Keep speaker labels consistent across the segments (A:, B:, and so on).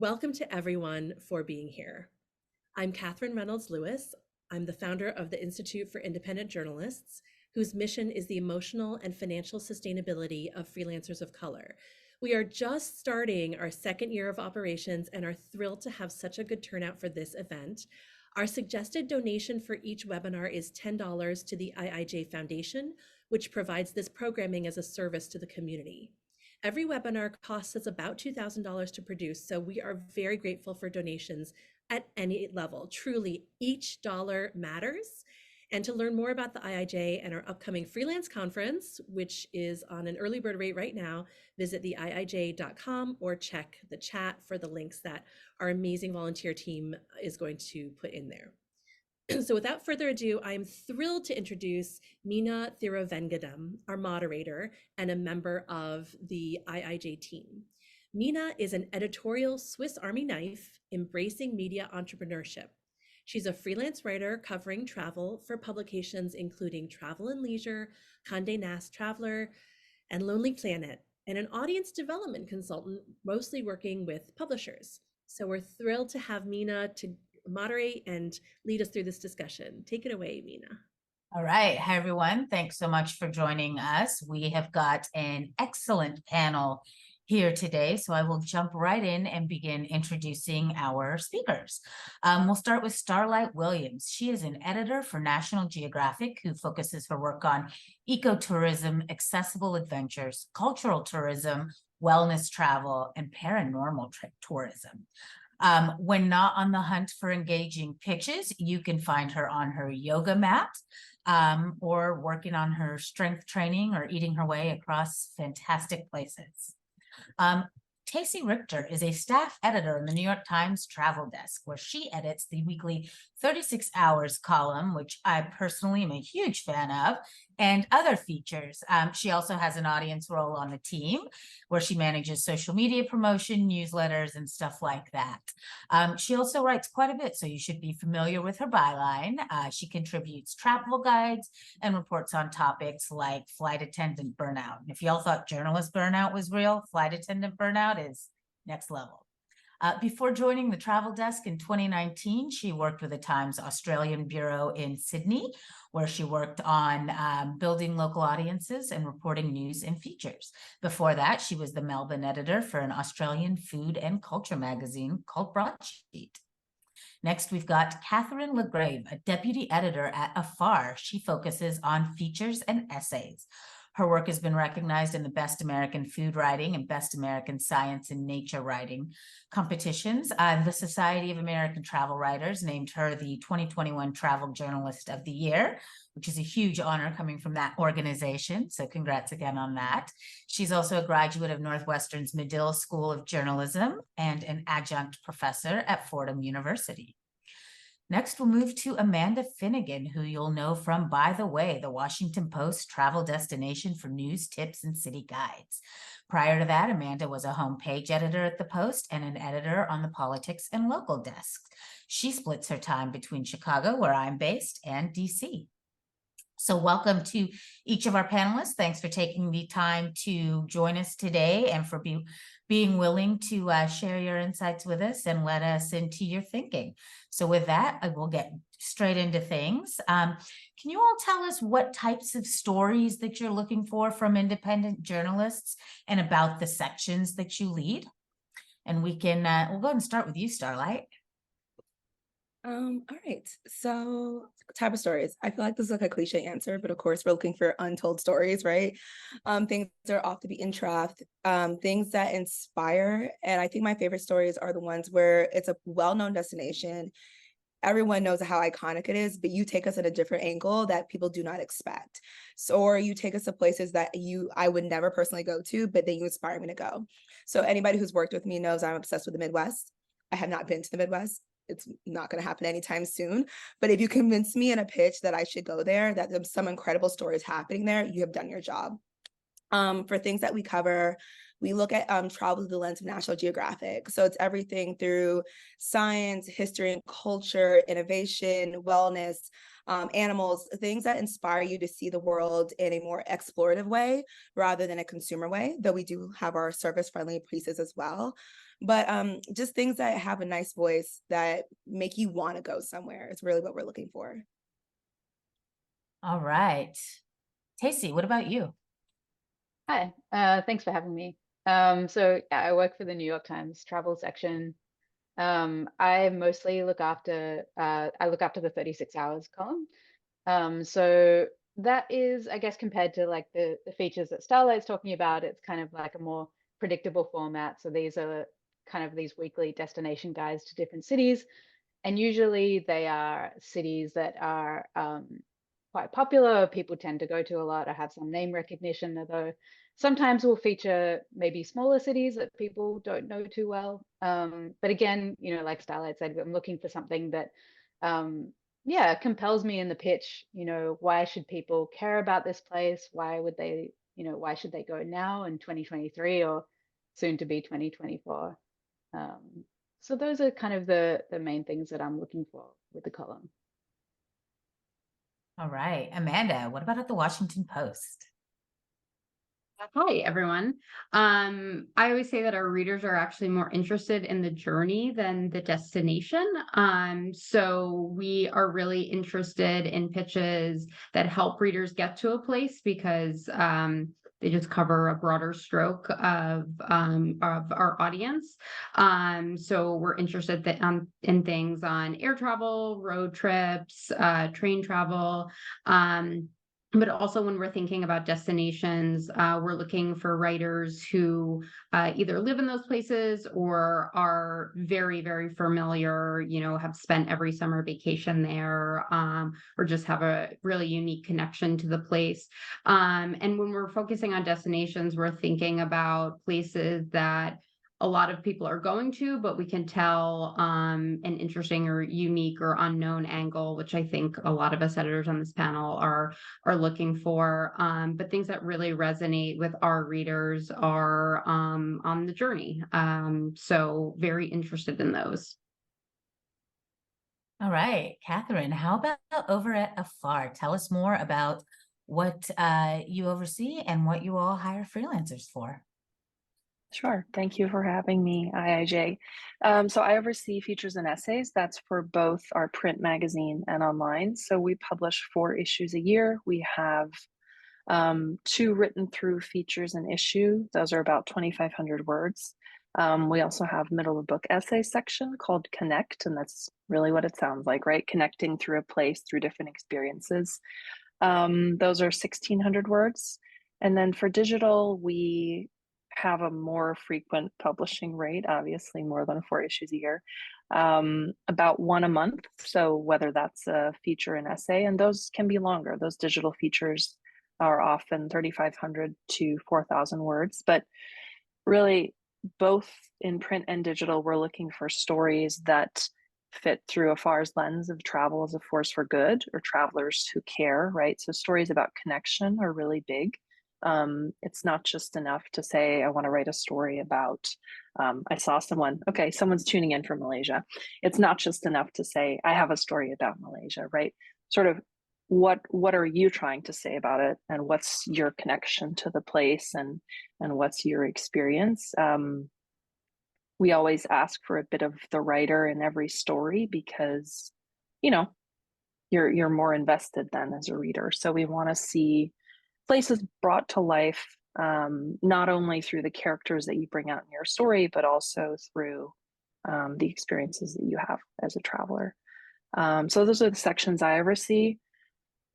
A: Welcome to everyone for being here. I'm Katherine Reynolds-Lewis. I'm the founder of the Institute for Independent Journalists, whose mission is the emotional and financial sustainability of freelancers of color. We are just starting our second year of operations and are thrilled to have such a good turnout for this event. Our suggested donation for each webinar is $10 to the IIJ Foundation, which provides this programming as a service to the community. Every webinar costs us about $2,000 to produce, so we are very grateful for donations at any level. Truly, each dollar matters. And to learn more about the IIJ and our upcoming freelance conference, which is on an early bird rate right now, visit the IIJ.com or check the chat for the links that our amazing volunteer team is going to put in there. So without further ado, I'm thrilled to introduce Meena Thiruvengadam, our moderator and a member of the IIJ team. Meena is an editorial Swiss Army knife embracing media entrepreneurship. She's a freelance writer covering travel for publications including Travel and Leisure, Condé Nast Traveler, and Lonely Planet, and an audience development consultant, mostly working with publishers. So we're thrilled to have Meena to moderate and lead us through this discussion. Take it away, Meena.
B: All right. Hi, everyone. Thanks so much for joining us. We have got an excellent panel here today, so I will jump right in and begin introducing our speakers. We'll start with Starlight Williams. She is an editor for National Geographic who focuses her work on ecotourism, accessible adventures, cultural tourism, wellness travel, and paranormal tourism. When not on the hunt for engaging pitches, you can find her on her yoga mat or working on her strength training or eating her way across fantastic places. Tacey Rychter is a staff editor in the New York Times travel desk, where she edits the weekly 36 Hours column, which I personally am a huge fan of, and other features. She also has an audience role on the team, where she manages social media promotion, newsletters, and stuff like that. She also writes quite a bit, so you should be familiar with her byline. She contributes travel guides and reports on topics like flight attendant burnout. And if y'all thought journalist burnout was real, flight attendant burnout is next level. Before joining the travel desk in 2019, she worked with the Times Australian Bureau in Sydney, where she worked on building local audiences and reporting news and features. Before that, she was the Melbourne editor for an Australian food and culture magazine called Broadsheet. Next, we've got Katherine LaGrave, a deputy editor at Afar. She focuses on features and essays. Her work has been recognized in the Best American Food Writing and Best American Science and Nature Writing competitions. The Society of American Travel Writers named her the 2021 Travel Journalist of the Year, which is a huge honor coming from that organization. So congrats again on that. She's also a graduate of Northwestern's Medill School of Journalism and an adjunct professor at Fordham University. Next, we'll move to Amanda Finnegan, who you'll know from, by the way, the Washington Post travel destination for news, tips, and city guides. Prior to that, Amanda was a homepage editor at the Post and an editor on the politics and local desk. She splits her time between Chicago, where I'm based, and DC. So welcome to each of our panelists. Thanks for taking the time to join us today and for being willing to share your insights with us and let us into your thinking. So with that, I will get straight into things. Can you all tell us what types of stories that you're looking for from independent journalists and about the sections that you lead? And we can, we'll go ahead and start with you, Starlight.
C: All right. So type of stories. I feel like this is like a cliche answer, but of course we're looking for untold stories, right? Things that are off to be in draft, things that inspire. And I think my favorite stories are the ones where it's a well-known destination. Everyone knows how iconic it is, but you take us at a different angle that people do not expect. So, or you take us to places that I would never personally go to, but then you inspire me to go. So anybody who's worked with me knows I'm obsessed with the Midwest. I have not been to the Midwest. It's not going to happen anytime soon. But if you convince me in a pitch that I should go there, that there's some incredible stories happening there, you have done your job. For things that we cover, we look at travel through the lens of National Geographic. So it's everything through science, history and culture, innovation, wellness, animals, things that inspire you to see the world in a more explorative way rather than a consumer way, though we do have our service-friendly pieces as well. but just things that have a nice voice that make you want to go somewhere is really what we're looking for.
B: All right. Tacey, what about you?
D: Hi, thanks for having me. So yeah, I work for the New York Times travel section. I mostly look after the 36 hours column. So that is, I guess, compared to like the features that Starlight's talking about, it's kind of like a more predictable format. So these are kind of these weekly destination guides to different cities, and usually they are cities that are quite popular, people tend to go to a lot or have some name recognition, although sometimes we'll feature maybe smaller cities that people don't know too well. But again, you know, like Starlight said, I'm looking for something that, yeah, compels me in the pitch. You know, why should people care about this place? Why would they, you know, why should they go now in 2023 or soon to be 2024? So those are kind of the main things that I'm looking for with the column.
B: All right. Amanda, what about at the Washington Post?
E: Hi, everyone. I always say that our readers are actually more interested in the journey than the destination. So we are really interested in pitches that help readers get to a place because they just cover a broader stroke of our audience. So we're interested in things on air travel, road trips, train travel. But also when we're thinking about destinations, we're looking for writers who either live in those places or are very, very familiar, you know, have spent every summer vacation there, or just have a really unique connection to the place. And when we're focusing on destinations, we're thinking about places that a lot of people are going to, but we can tell an interesting or unique or unknown angle, which I think a lot of us editors on this panel are looking for. But things that really resonate with our readers are on the journey. So very interested in those.
B: All right, Katherine, how about over at Afar? Tell us more about what you oversee and what you all hire freelancers for.
F: Sure. Thank you for having me, IIJ. So I oversee features and essays. That's for both our print magazine and online. So we publish 4 issues a year. We have 2 written through features and issue. Those are about 2,500 words. We also have middle of book essay section called Connect, and that's really what it sounds like, right? Connecting through a place, through different experiences. Those are 1,600 words. And then for digital, we have a more frequent publishing rate, obviously more than 4 issues a year, about 1 a month. So whether that's a feature and essay, and those can be longer. Those digital features are often 3,500 to 4,000 words, but really both in print and digital, we're looking for stories that fit through Afar's lens of travel as a force for good, or travelers who care, right? So stories about connection are really big. It's not just enough to say, I want to write a story about, I saw someone, okay, someone's tuning in from Malaysia. It's not just enough to say, I have a story about Malaysia, right? Sort of what are you trying to say about it, and what's your connection to the place, and what's your experience? We always ask for a bit of the writer in every story because, you know, you're more invested then as a reader. So we want to see places brought to life, not only through the characters that you bring out in your story, but also through the experiences that you have as a traveler. So those are the sections I oversee.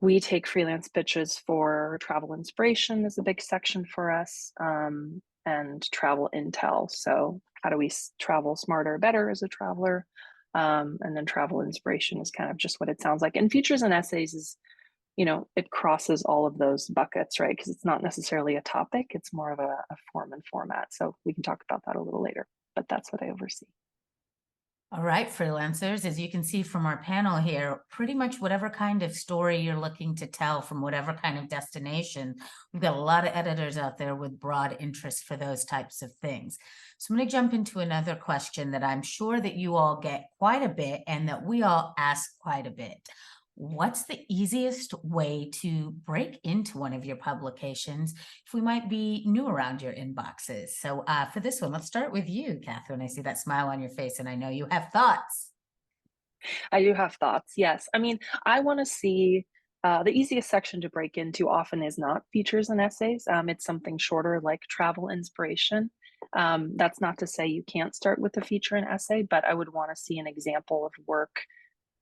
F: We take freelance pitches for travel inspiration is a big section for us, and travel intel. So how do we travel smarter, better as a traveler? And then travel inspiration is kind of just what it sounds like. And features and essays is, you know, it crosses all of those buckets, right? Because it's not necessarily a topic, it's more of a form and format. So we can talk about that a little later, but that's what I oversee.
B: All right, freelancers, as you can see from our panel here, pretty much whatever kind of story you're looking to tell from whatever kind of destination, we've got a lot of editors out there with broad interest for those types of things. So I'm going to jump into another question that I'm sure that you all get quite a bit and that we all ask quite a bit. what's the easiest way to break into one of your publications if we might be new around your inboxes? So for this one, let's start with you, Katherine. I see that smile on your face and I know you have thoughts.
F: I do have thoughts. Yes. I mean, I want to see the easiest section to break into often is not features and essays. It's something shorter like travel inspiration. That's not to say you can't start with a feature and essay, but I would want to see an example of work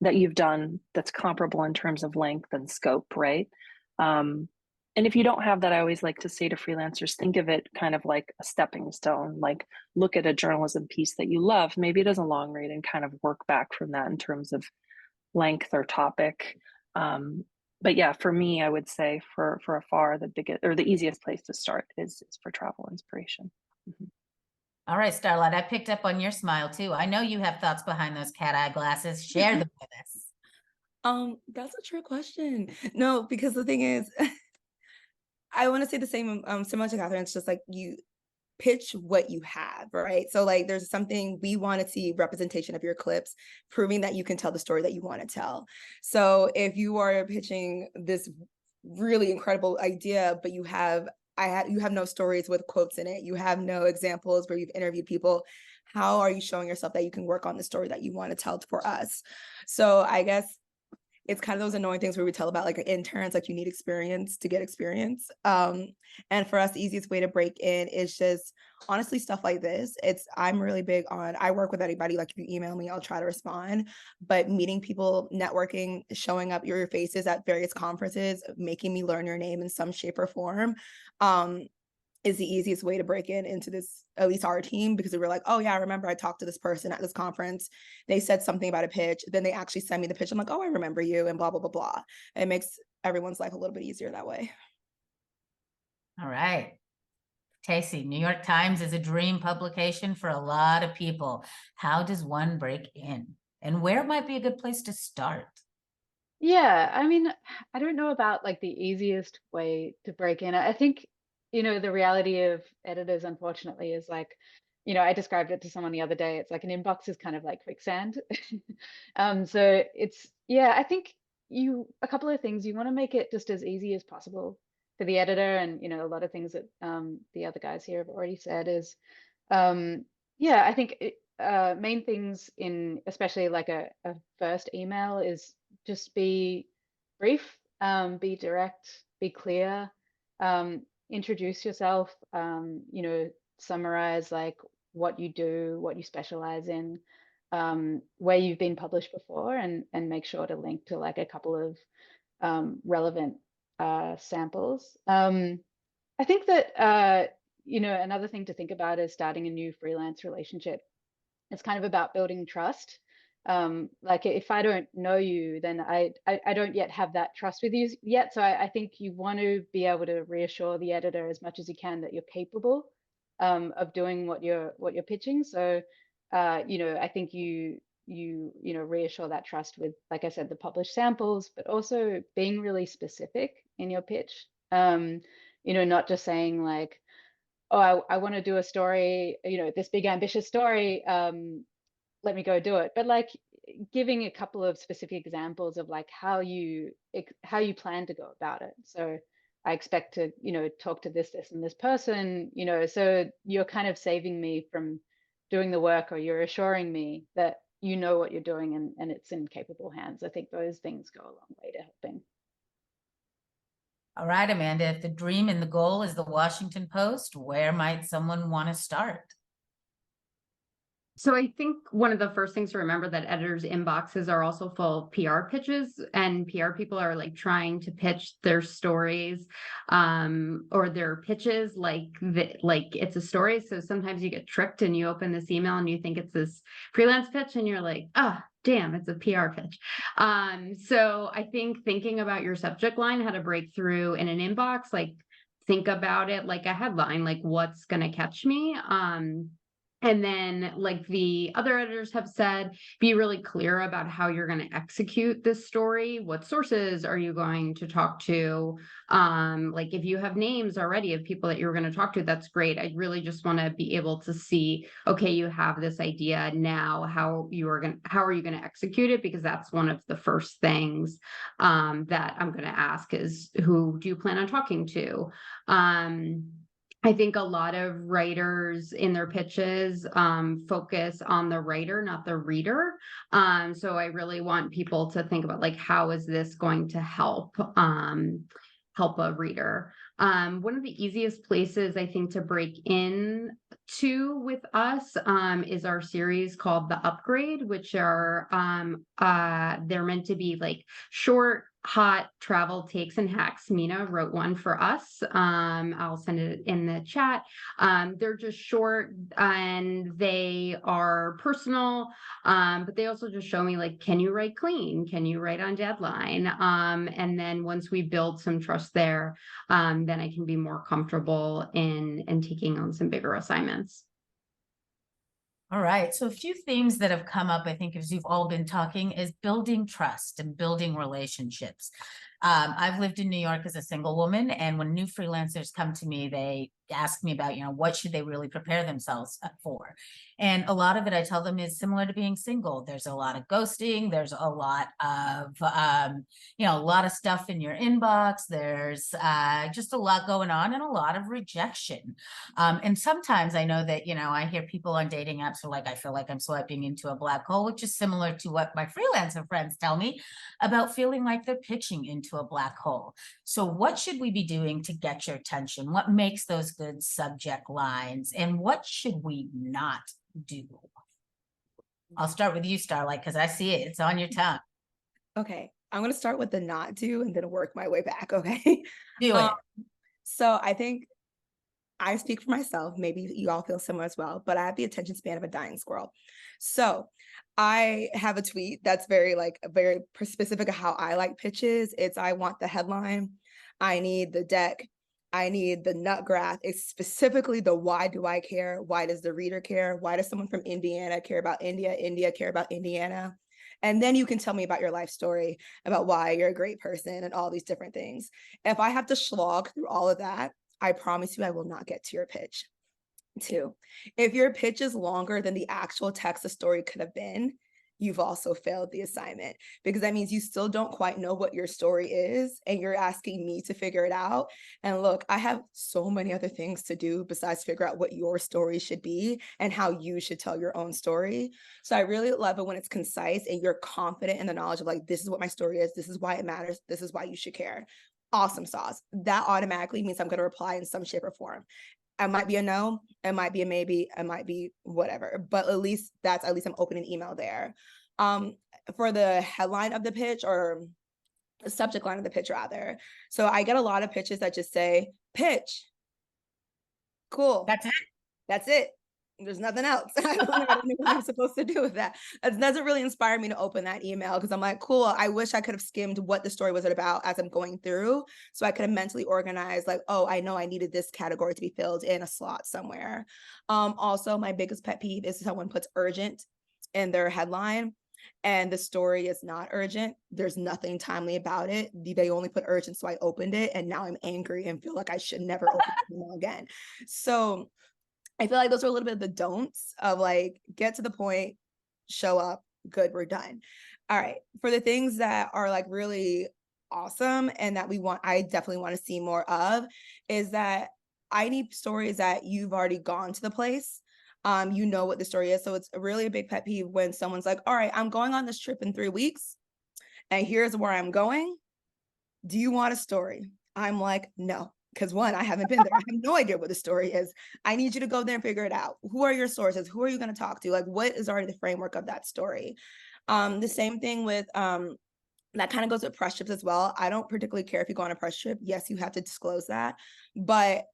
F: that you've done that's comparable in terms of length and scope, right? And if you don't have that, I always like to say to freelancers, think of it kind of like a stepping stone, like look at a journalism piece that you love. Maybe it is a long read and kind of work back from that in terms of length or topic. But yeah, for me, I would say for Afar, the biggest or the easiest place to start is for travel inspiration. Mm-hmm.
B: All right, Starlight, I picked up on your smile too. I know you have thoughts behind those cat eye glasses. Share them with us.
C: That's a trick question. No, because the thing is, I want to say the same, similar to Katherine. It's just like you pitch what you have, right? So like there's something we want to see representation of your clips, proving that you can tell the story that you want to tell. So if you are pitching this really incredible idea, but you have no stories with quotes in it, you have no examples where you've interviewed people, how are you showing yourself that you can work on the story that you want to tell for us? So I guess it's kind of those annoying things where we tell about like interns, like you need experience to get experience. And for us, the easiest way to break in is just honestly stuff like this. I'm really big on, I work with anybody, like if you email me, I'll try to respond, but meeting people, networking, showing up your faces at various conferences, making me learn your name in some shape or form, is the easiest way to break into this, at least our team, because we were like, oh yeah, I remember I talked to this person at this conference. They said something about a pitch. Then they actually send me the pitch. I'm like, oh, I remember you, and blah, blah, blah, blah. It makes everyone's life a little bit easier that way.
B: All right. Tacey, New York Times is a dream publication for a lot of people. How does one break in? And where might be a good place to start?
D: Yeah, I mean, I don't know about like the easiest way to break in. I think, the reality of editors, unfortunately, is like, I described it to someone the other day. It's like an inbox is kind of like quicksand. So I think a couple of things, you want to make it just as easy as possible for the editor. And, a lot of things that the other guys here have already said is, I think main things in especially like a first email is just be brief, be direct, be clear, introduce yourself, summarize like what you do, what you specialize in, where you've been published before, and make sure to link to like a couple of relevant samples. I think that another thing to think about is starting a new freelance relationship. It's kind of about building trust. Like if I don't know you, then I don't yet have that trust with you yet. So I think you want to be able to reassure the editor as much as you can that you're capable of doing what you're pitching. So I think you reassure that trust with, like I said, the published samples, but also being really specific in your pitch. Not just saying like, oh, I want to do a story, this big ambitious story. Let me go do it. But like giving a couple of specific examples of like how you plan to go about it. So I expect to, talk to this and this person, so you're kind of saving me from doing the work, or you're assuring me that you know what you're doing and it's in capable hands. I think those things go a long way to helping.
B: All right, Amanda, if the dream and the goal is the Washington Post, where might someone want to start?
E: So I think one of the first things to remember that editors' inboxes are also full of PR pitches, and PR people are like trying to pitch their stories or their pitches like it's a story. So sometimes you get tricked and you open this email and you think it's this freelance pitch and you're like, oh, damn, it's a PR pitch. So I think thinking about your subject line, how to break through in an inbox, like think about it like a headline, like what's going to catch me. And then, like the other editors have said, be really clear about how you're going to execute this story. What sources are you going to talk to? Like if you have names already of people that you're going to talk to, that's great. I really just want to be able to see, okay, you have this idea now, how are you going to execute it? Because that's one of the first things that I'm going to ask is, who do you plan on talking to? I think a lot of writers in their pitches focus on the writer, not the reader. So I really want people to think about, like, how is this going to help a reader? One of the easiest places I think to break in to with us is our series called The Upgrade, which are they're meant to be like short, hot travel takes and hacks. Meena wrote one for us. I'll send it in the chat. They're just short and they are personal, but they also just show me, like, can you write clean? Can you write on deadline? And then once we build some trust there, then I can be more comfortable in taking on some bigger assignments.
B: All right. So a few themes that have come up, I think, as you've all been talking, is building trust and building relationships. I've lived in New York as a single woman, and when new freelancers come to me, they ask me about, what should they really prepare themselves for? And a lot of it, I tell them, is similar to being single. There's a lot of ghosting. There's a lot of, a lot of stuff in your inbox. There's just a lot going on and a lot of rejection. And sometimes I know that, I hear people on dating apps are like, I feel like I'm swiping into a black hole, which is similar to what my freelancer friends tell me about feeling like they're pitching into a black hole. So what should we be doing to get your attention? What makes those good subject lines? And what should we not do? I'll start with you, Starlight, because I see it. It's on your tongue.
C: Okay, I'm going to start with the not do and then work my way back, okay?
B: Do it.
C: So I think I speak for myself. Maybe you all feel similar as well, but I have the attention span of a dying squirrel. So I have a tweet that's very specific of how I like pitches. It's, I want the headline, I need the deck, I need the nut graph. It's specifically the why do I care? Why does the reader care? Why does someone from Indiana care about India? India care about Indiana? And then you can tell me about your life story, about why you're a great person and all these different things. If I have to slog through all of that, I promise you I will not get to your pitch. 2, if your pitch is longer than the actual text the story could have been, you've also failed the assignment, because that means you still don't quite know what your story is and you're asking me to figure it out. And look, I have so many other things to do besides figure out what your story should be and how you should tell your own story. So I really love it when it's concise and you're confident in the knowledge of, like, this is what my story is, this is why it matters, this is why you should care. Awesome sauce. That automatically means I'm going to reply in some shape or form. It might be a no, it might be a maybe, it might be whatever, but at least I'm opening email there. For the headline of the pitch, or the subject line of the pitch rather. So I get a lot of pitches that just say pitch. Cool.
B: That's it.
C: That's it. There's nothing else. I don't know what I'm supposed to do with that. It doesn't really inspire me to open that email, because I'm like, cool, I wish I could have skimmed what the story was about as I'm going through, so I could have mentally organized, like, oh, I know I needed this category to be filled in a slot somewhere. Also, my biggest pet peeve is someone puts urgent in their headline and the story is not urgent. There's nothing timely about it. They only put urgent, so I opened it, and now I'm angry and feel like I should never open the email again. So I feel like those are a little bit of the don'ts of, like, get to the point, show up, good, we're done. All right. For the things that are, like, really awesome and that I definitely want to see more of, is that I need stories that you've already gone to the place. You know what the story is. So it's really a big pet peeve when someone's like, all right, I'm going on this trip in 3 weeks and here's where I'm going. Do you want a story? I'm like, no. Because 1, I haven't been there. I have no idea what the story is. I need you to go there and figure it out. Who are your sources? Who are you going to talk to? Like, what is already the framework of that story? The same thing with, that kind of goes with press trips as well. I don't particularly care if you go on a press trip. Yes, you have to disclose that. But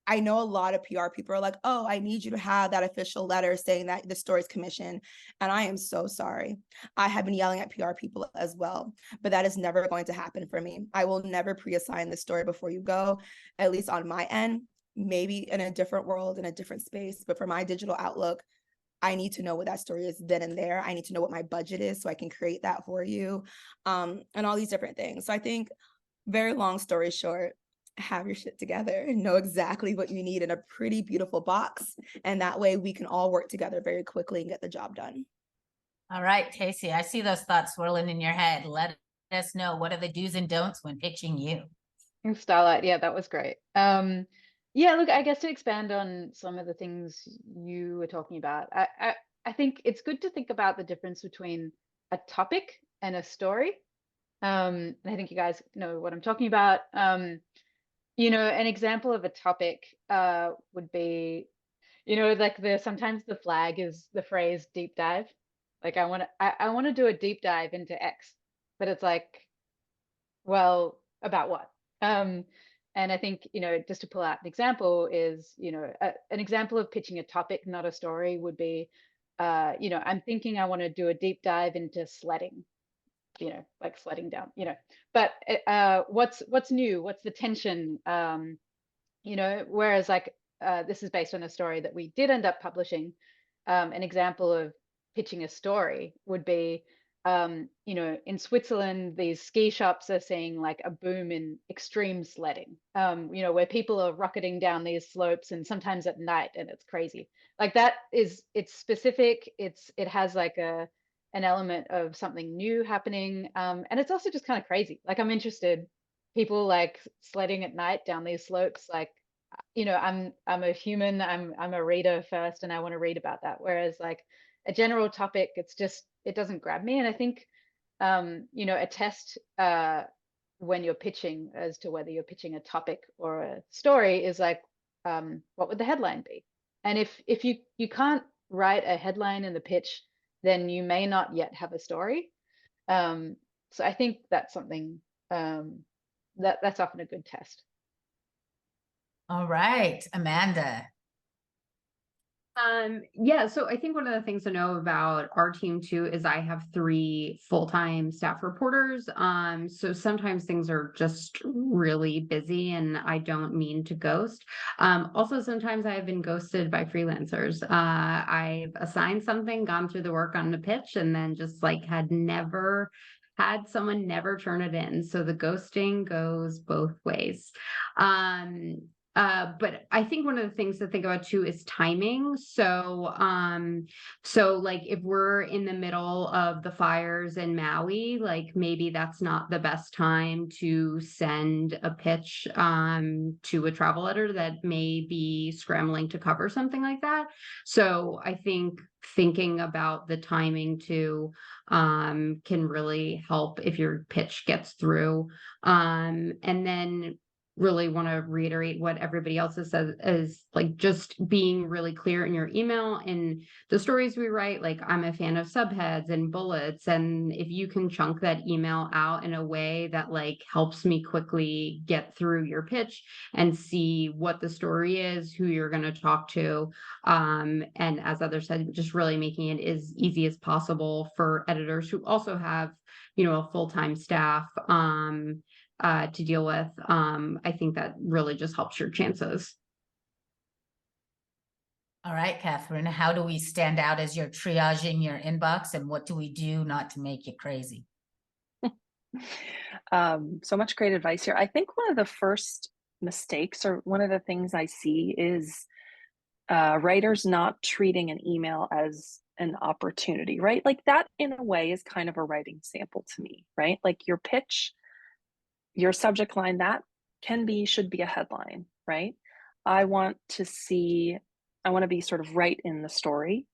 C: I know a lot of PR people are like, oh, I need you to have that official letter saying that the story's commissioned. And I am so sorry. I have been yelling at PR people as well, but that is never going to happen for me. I will never pre-assign the story before you go, at least on my end. maybe in a different world, in a different space, but for my digital outlook, I need to know what that story is then and there. I need to know what my budget is so I can create that for you, and all these different things. So I think, very long story short, have your shit together and know exactly what you need in a pretty beautiful box. And that way we can all work together very quickly and get the job done.
B: All right, Tacey, I see those thoughts swirling in your head. Let us know, what are the do's and don'ts when pitching you?
D: Starlight, yeah, that was great. Yeah, look, I guess to expand on some of the things you were talking about, I think it's good to think about the difference between a topic and a story. And I think you guys know what I'm talking about. You know, an example of a topic would be, you know, like sometimes the flag is the phrase deep dive. Like I want to do a deep dive into X, but it's like, well, about what? And I think, you know, just to pull out an example is, you know, an example of pitching a topic, not a story, would be, you know, I'm thinking I want to do a deep dive into sledding, you know, like sledding down, you know, but what's new? What's the tension? You know, whereas like this is based on a story that we did end up publishing. An example of pitching a story would be, you know, in Switzerland, these ski shops are seeing like a boom in extreme sledding, you know, where people are rocketing down these slopes and sometimes at night, and it's crazy. Like that is, it's specific. It has like an element of something new happening. And it's also just kind of crazy. Like I'm interested, people like sledding at night down these slopes, like, you know, I'm a human, I'm a reader first, and I want to read about that. Whereas like a general topic, it's just, it doesn't grab me. And I think, you know, a test when you're pitching as to whether you're pitching a topic or a story is like, what would the headline be? And if you can't write a headline in the pitch, then you may not yet have a story. So I think that's something that's often a good test.
B: All right, Amanda.
E: Yeah, so I think one of the things to know about our team too is I have 3 full-time staff reporters. So sometimes things are just really busy and I don't mean to ghost. Also, sometimes I have been ghosted by freelancers. I've assigned something, gone through the work on the pitch, and then just like had someone never turn it in. So the ghosting goes both ways. But I think one of the things to think about too is timing. So like if we're in the middle of the fires in Maui, like maybe that's not the best time to send a pitch to a travel editor that may be scrambling to cover something like that. So I think thinking about the timing too can really help if your pitch gets through. And then really want to reiterate what everybody else has said, is like just being really clear in your email and the stories we write. Like I'm a fan of subheads and bullets, and if you can chunk that email out in a way that like helps me quickly get through your pitch and see what the story is, who you're going to talk to, and as others said, just really making it as easy as possible for editors who also have, you know, a full-time staff to deal with. I think that really just helps your chances.
B: All right, Katherine, how do we stand out as you're triaging your inbox, and what do we do not to make you crazy?
F: So much great advice here. I think one of the first mistakes, or one of the things I see, is writers not treating an email as an opportunity, right? Like that in a way is kind of a writing sample to me, right? Like your pitch, your subject line, that should be a headline, right? I want to be sort of right in the story.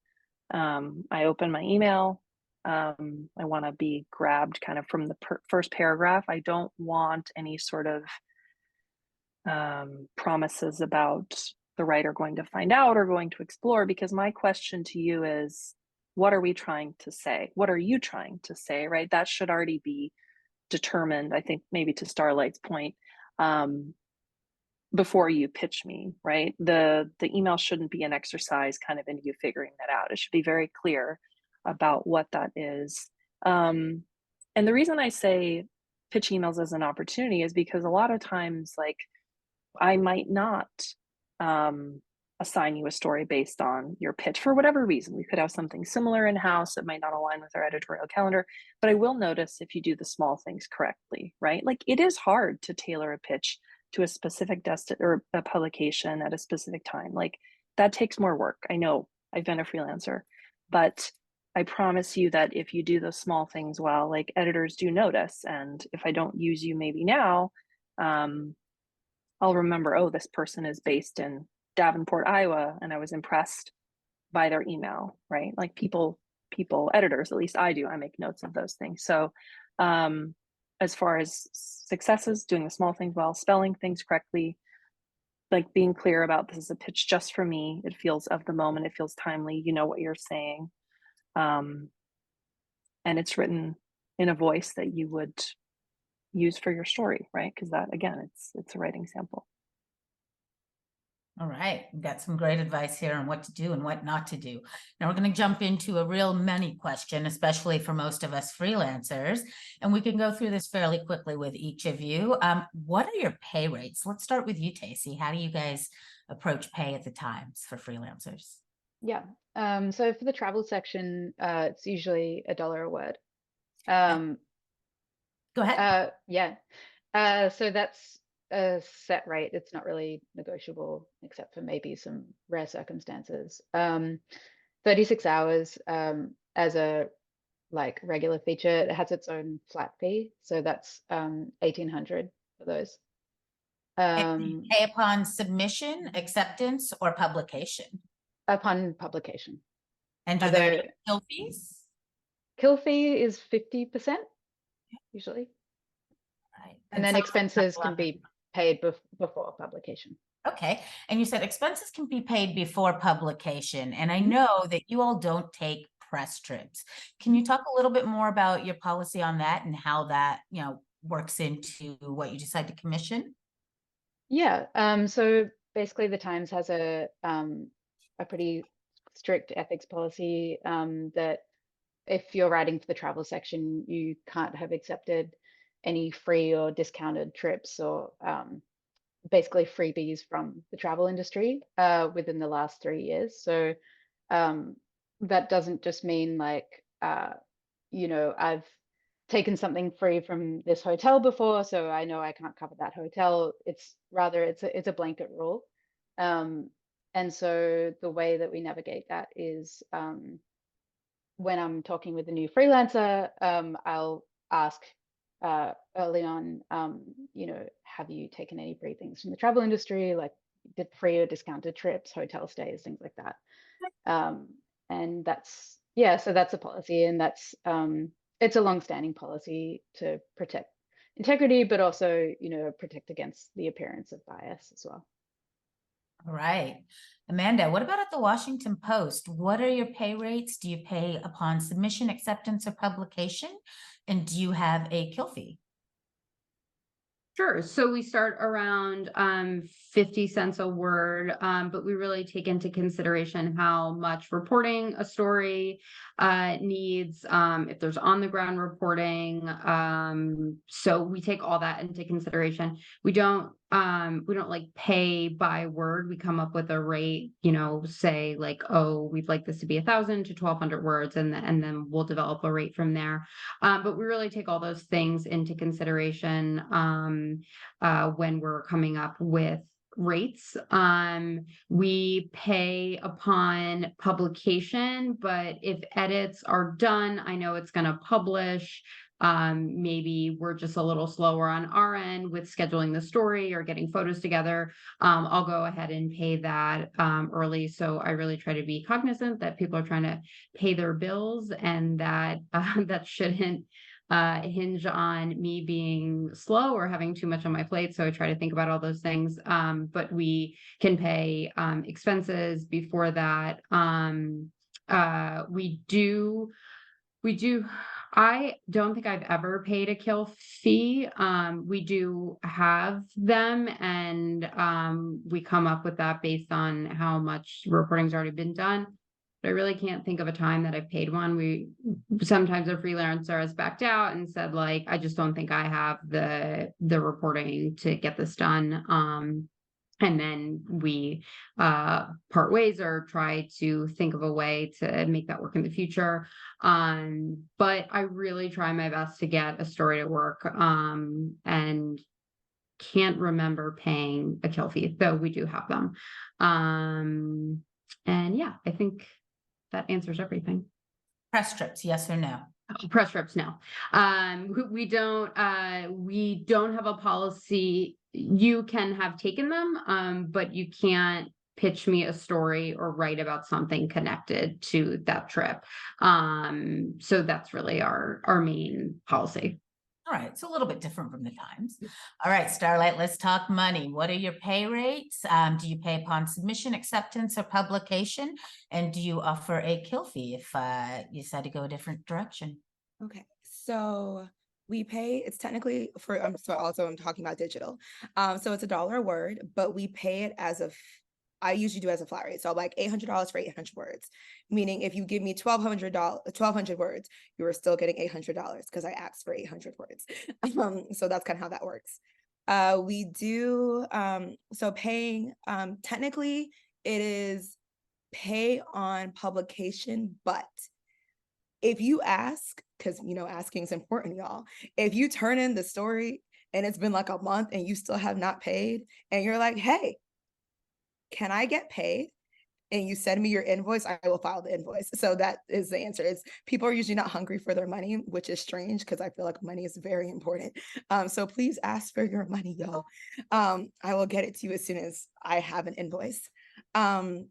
F: I open my email. I want to be grabbed kind of from the first paragraph. I don't want any sort of promises about the writer going to find out or going to explore, because my question to you is, what are we trying to say? What are you trying to say, right? That should already be determined, I think, maybe to Starlight's point, before you pitch me, right? The email shouldn't be an exercise kind of in you figuring that out. It should be very clear about what that is. And the reason I say pitch emails as an opportunity is because a lot of times, like, I might not assign you a story based on your pitch for whatever reason. We could have something similar in-house that might not align with our editorial calendar, but I will notice if you do the small things correctly, right? Like it is hard to tailor a pitch to a specific or a publication at a specific time. Like that takes more work. I know, I've been a freelancer, but I promise you that if you do those small things well, like editors do notice. And if I don't use you maybe now, I'll remember, oh, this person is based in Davenport, Iowa, and I was impressed by their email, right? Like people, editors, at least I do, I make notes of those things. So as far as successes, doing the small things well, spelling things correctly, like being clear about this is a pitch just for me. It feels of the moment, it feels timely, you know what you're saying. And it's written in a voice that you would use for your story, right? Because that, again, it's a writing sample.
B: All right, we've got some great advice here on what to do and what not to do. Now we're going to jump into a real money question, especially for most of us freelancers, and we can go through this fairly quickly with each of you. What are your pay rates? Let's start with you, Tacey. How do you guys approach pay at the Times for freelancers?
D: Yeah. So for the travel section, it's usually $1 a word.
B: Go ahead.
D: Yeah. So that's a set rate. It's not really negotiable except for maybe some rare circumstances. 36 hours as a like regular feature, it has its own flat fee. So that's 1,800 for those.
B: Pay upon submission, acceptance, or publication?
D: Upon publication.
B: And are there any kill fees?
D: Kill fee is 50% usually.
B: Right.
D: And then expenses can be paid before publication.
B: Okay. And you said expenses can be paid before publication. And I know that you all don't take press trips. Can you talk a little bit more about your policy on that and how that, works into what you decide to commission?
D: Yeah. So basically the Times has a pretty strict ethics policy that if you're writing for the travel section, you can't have accepted any free or discounted trips or basically freebies from the travel industry within the last 3 years. So that doesn't just mean like, I've taken something free from this hotel before, so I know I can't cover that hotel. It's rather, it's a blanket rule. And so the way that we navigate that is when I'm talking with a new freelancer, I'll ask early on, have you taken any free things from the travel industry, like did free or discounted trips, hotel stays, things like that. And that's, so that's a policy, and that's, it's a long-standing policy to protect integrity, but also, protect against the appearance of bias as well.
B: All right. Amanda, what about at the Washington Post? What are your pay rates? Do you pay upon submission, acceptance, or publication? And do you have a kill fee?
E: Sure. So we start around 50 cents a word, but we really take into consideration how much reporting a story needs, if there's on the ground reporting. So we take all that into consideration. We don't like pay by word. We come up with a rate, say like, oh, we'd like this to be 1,000 to 1,200 words, and then we'll develop a rate from there. But we really take all those things into consideration when we're coming up with rates. We pay upon publication, but if edits are done, I know it's going to publish. Maybe we're just a little slower on our end with scheduling the story or getting photos together. I'll go ahead and pay that early. So I really try to be cognizant that people are trying to pay their bills, and that that shouldn't hinge on me being slow or having too much on my plate. So I try to think about all those things. But we can pay expenses before that. We do. I don't think I've ever paid a kill fee. We do have them, and we come up with that based on how much reporting's already been done. But I really can't think of a time that I've paid one. Sometimes a freelancer has backed out and said, like, I just don't think I have the reporting to get this done. and then we part ways or try to think of a way to make that work in the future. But I really try my best to get a story to work, and can't remember paying a kill fee, though we do have them. And yeah, I think that answers everything.
B: Press trips, yes or no?
E: Press trips, no. We don't have a policy. You can have taken them, but you can't pitch me a story or write about something connected to that trip. So that's really our main policy.
B: All right, it's a little bit different from the times. All right, Starlight, let's talk money. What are your pay rates? Do you pay upon submission, acceptance, or publication? And do you offer a kill fee if you decide to go a different direction?
C: Okay, so we pay, it's technically for, so also I'm talking about digital. So it's $1 a word, but we pay it as I usually do as a flat rate. So like $800 for 800 words, meaning if you give me 1,200 words, you are still getting $800 because I asked for 800 words. So that's kind of how that works. We do, so paying, technically it is pay on publication, but if you ask, because asking is important, y'all. If you turn in the story and it's been like a month and you still have not paid, and you're like, hey, can I get paid? And you send me your invoice, I will file the invoice. So that is the answer. Is people are usually not hungry for their money, which is strange because I feel like money is very important. So please ask for your money, y'all. I will get it to you as soon as I have an invoice. And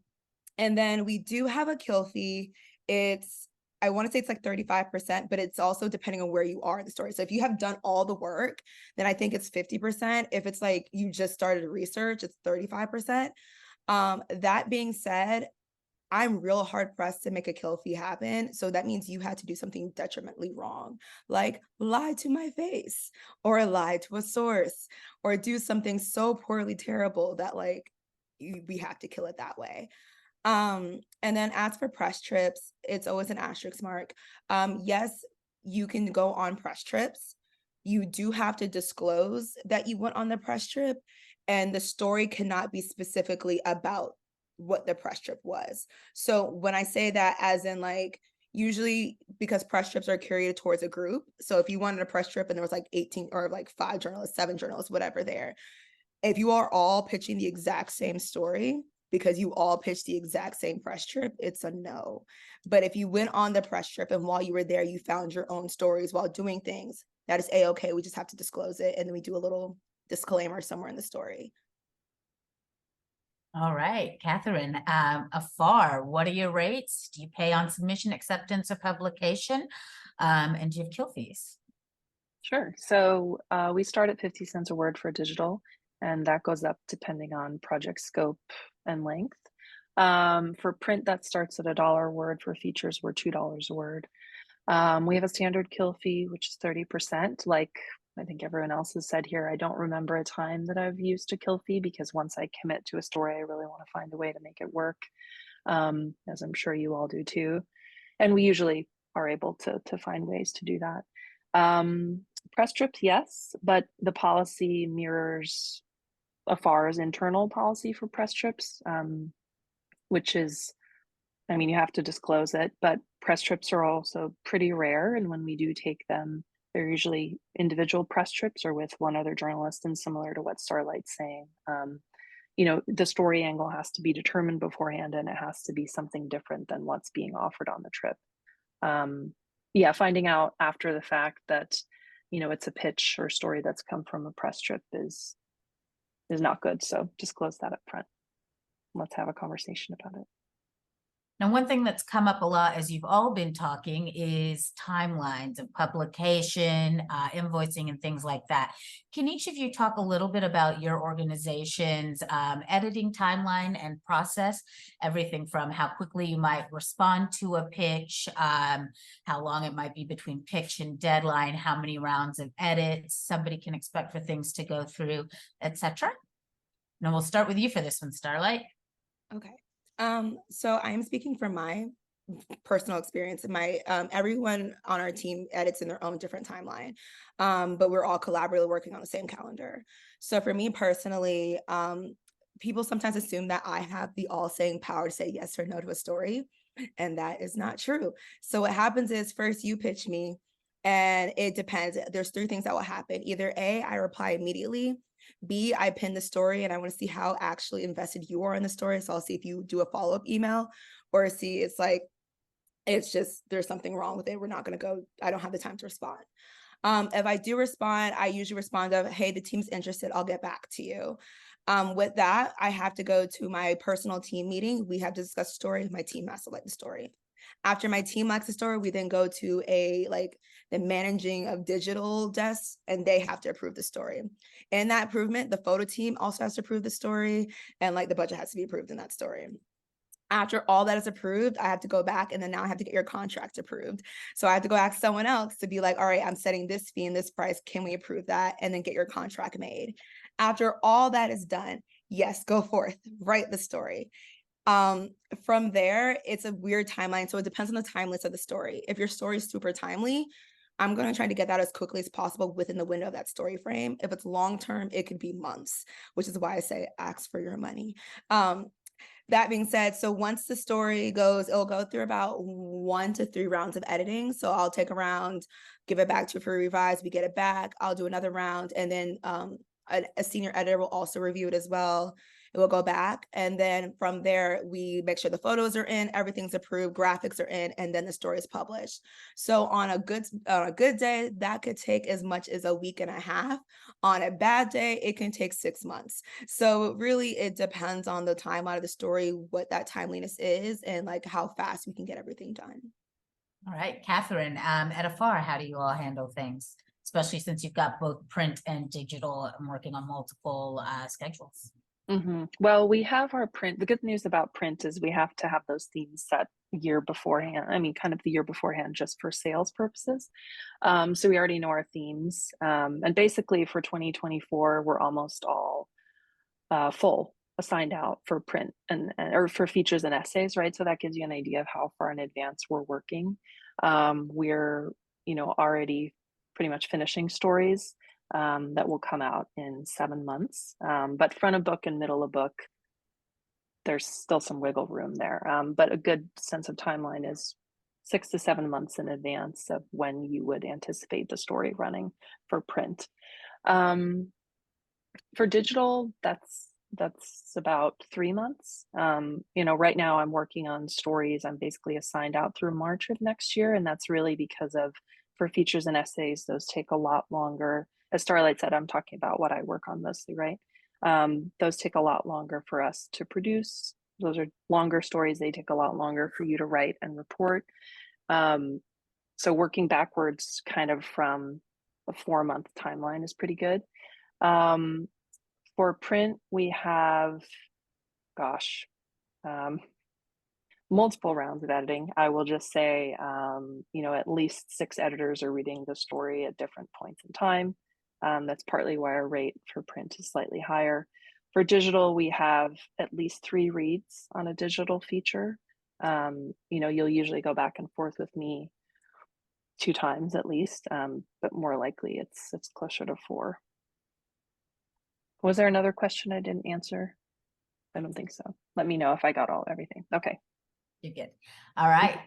C: then we do have a kill fee. I want to say it's like 35%, but it's also depending on where you are in the story. So if you have done all the work, then I think it's 50%. If it's like you just started research, it's 35%. That being said, I'm real hard pressed to make a kill fee happen. So that means you had to do something detrimentally wrong, like lie to my face or lie to a source or do something so poorly terrible that like we have to kill it that way. And then as for press trips, it's always an asterisk mark. Yes, you can go on press trips. You do have to disclose that you went on the press trip, and the story cannot be specifically about what the press trip was. So when I say that, as in like, usually because press trips are curated towards a group. So if you wanted a press trip and there was like 18 or like 5 journalists, 7 journalists, whatever there, if you are all pitching the exact same story, because you all pitched the exact same press trip, it's a no. But if you went on the press trip and while you were there, you found your own stories while doing things, that is a-okay. We just have to disclose it. And then we do a little disclaimer somewhere in the story.
B: All right, Katherine, Afar, what are your rates? Do you pay on submission, acceptance, or publication? And do you have kill fees?
F: Sure. So we start at 50 cents a word for digital, and that goes up depending on project scope and length. For print, that starts at $1 a word. For features, we're $2 a word. We have a standard kill fee, which is 30%. Like I think everyone else has said here, I don't remember a time that I've used a kill fee because once I commit to a story, I really want to find a way to make it work, as I'm sure you all do too. And we usually are able to find ways to do that. Press trips, yes, but the policy mirrors Afar's internal policy for press trips, which is, I mean, you have to disclose it, but press trips are also pretty rare. And when we do take them, they're usually individual press trips or with one other journalist. And similar to what Starlight's saying, the story angle has to be determined beforehand, and it has to be something different than what's being offered on the trip. Finding out after the fact that, it's a pitch or story that's come from a press trip is not good. So disclose that up front. Let's have a conversation about it.
B: Now, one thing that's come up a lot as you've all been talking is timelines of publication, invoicing, and things like that. Can each of you talk a little bit about your organization's editing timeline and process? Everything from how quickly you might respond to a pitch, how long it might be between pitch and deadline, how many rounds of edits somebody can expect for things to go through, etc. And we'll start with you for this one, Starlight.
C: Okay. So I am speaking from my personal experience. Everyone on our team edits in their own different timeline, but we're all collaboratively working on the same calendar. So for me personally, people sometimes assume that I have the all-saying power to say yes or no to a story, and that is not true. So what happens is first you pitch me, and it depends. There's three things that will happen. Either A, I reply immediately. B, I pin the story and I want to see how actually invested you are in the story. So I'll see if you do a follow-up email, or C, it's like, it's just, there's something wrong with it. We're not going to go, I don't have the time to respond. If I do respond, I usually respond of, hey, the team's interested, I'll get back to you. With that, I have to go to my personal team meeting. We have to discuss the story. My team has to like the story. After my team likes the story, we then go to the managing of digital desks, and they have to approve the story. In that approvement, the photo team also has to approve the story, and like the budget has to be approved in that story. After all that is approved, I have to go back, and then now I have to get your contract approved. So I have to go ask someone else to be like, all right, I'm setting this fee and this price. Can we approve that? And then get your contract made. After all that is done, yes, go forth, write the story. From there, it's a weird timeline. So it depends on the timeliness of the story. If your story is super timely, I'm going to try to get that as quickly as possible within the window of that story frame. If it's long-term, it could be months, which is why I say ask for your money. That being said, so once the story goes, it'll go through about 1 to 3 rounds of editing. So I'll take a round, give it back to you for revise, we get it back, I'll do another round, and then a senior editor will also review it as well. It will go back, and then from there, we make sure the photos are in, everything's approved, graphics are in, and then the story is published. So on a good day, that could take as much as a week and a half. On a bad day, it can take 6 months. So really, it depends on the timeline of the story, what that timeliness is, and like how fast we can get everything done.
B: All right, Katherine, at Afar, how do you all handle things? Especially since you've got both print and digital and working on multiple schedules.
F: Well, we have our print. The good news about print is we have to have those themes set a year beforehand. I mean, kind of the year beforehand, just for sales purposes. So we already know our themes. And basically for 2024, we're almost all full assigned out for print and or for features and essays, right? So that gives you an idea of how far in advance we're working. We're, already pretty much finishing stories that will come out in 7 months. But front of book and middle of book, there's still some wiggle room there. But a good sense of timeline is 6 to 7 months in advance of when you would anticipate the story running for print. For digital, that's about 3 months. Right now I'm working on stories. I'm basically assigned out through March of next year. And that's really because for features and essays, those take a lot longer. As Starlight said, I'm talking about what I work on mostly, right? Those take a lot longer for us to produce. Those are longer stories. They take a lot longer for you to write and report. So working backwards kind of from a 4-month timeline is pretty good. For print, we have, multiple rounds of editing. I will just say, at least 6 editors are reading the story at different points in time. That's partly why our rate for print is slightly higher. For digital, we have at least 3 reads on a digital feature. You'll usually go back and forth with me 2 times at least, but more likely it's closer to 4. Was there another question I didn't answer? I don't think so. Let me know if I got everything. Okay.
B: You're good. All right.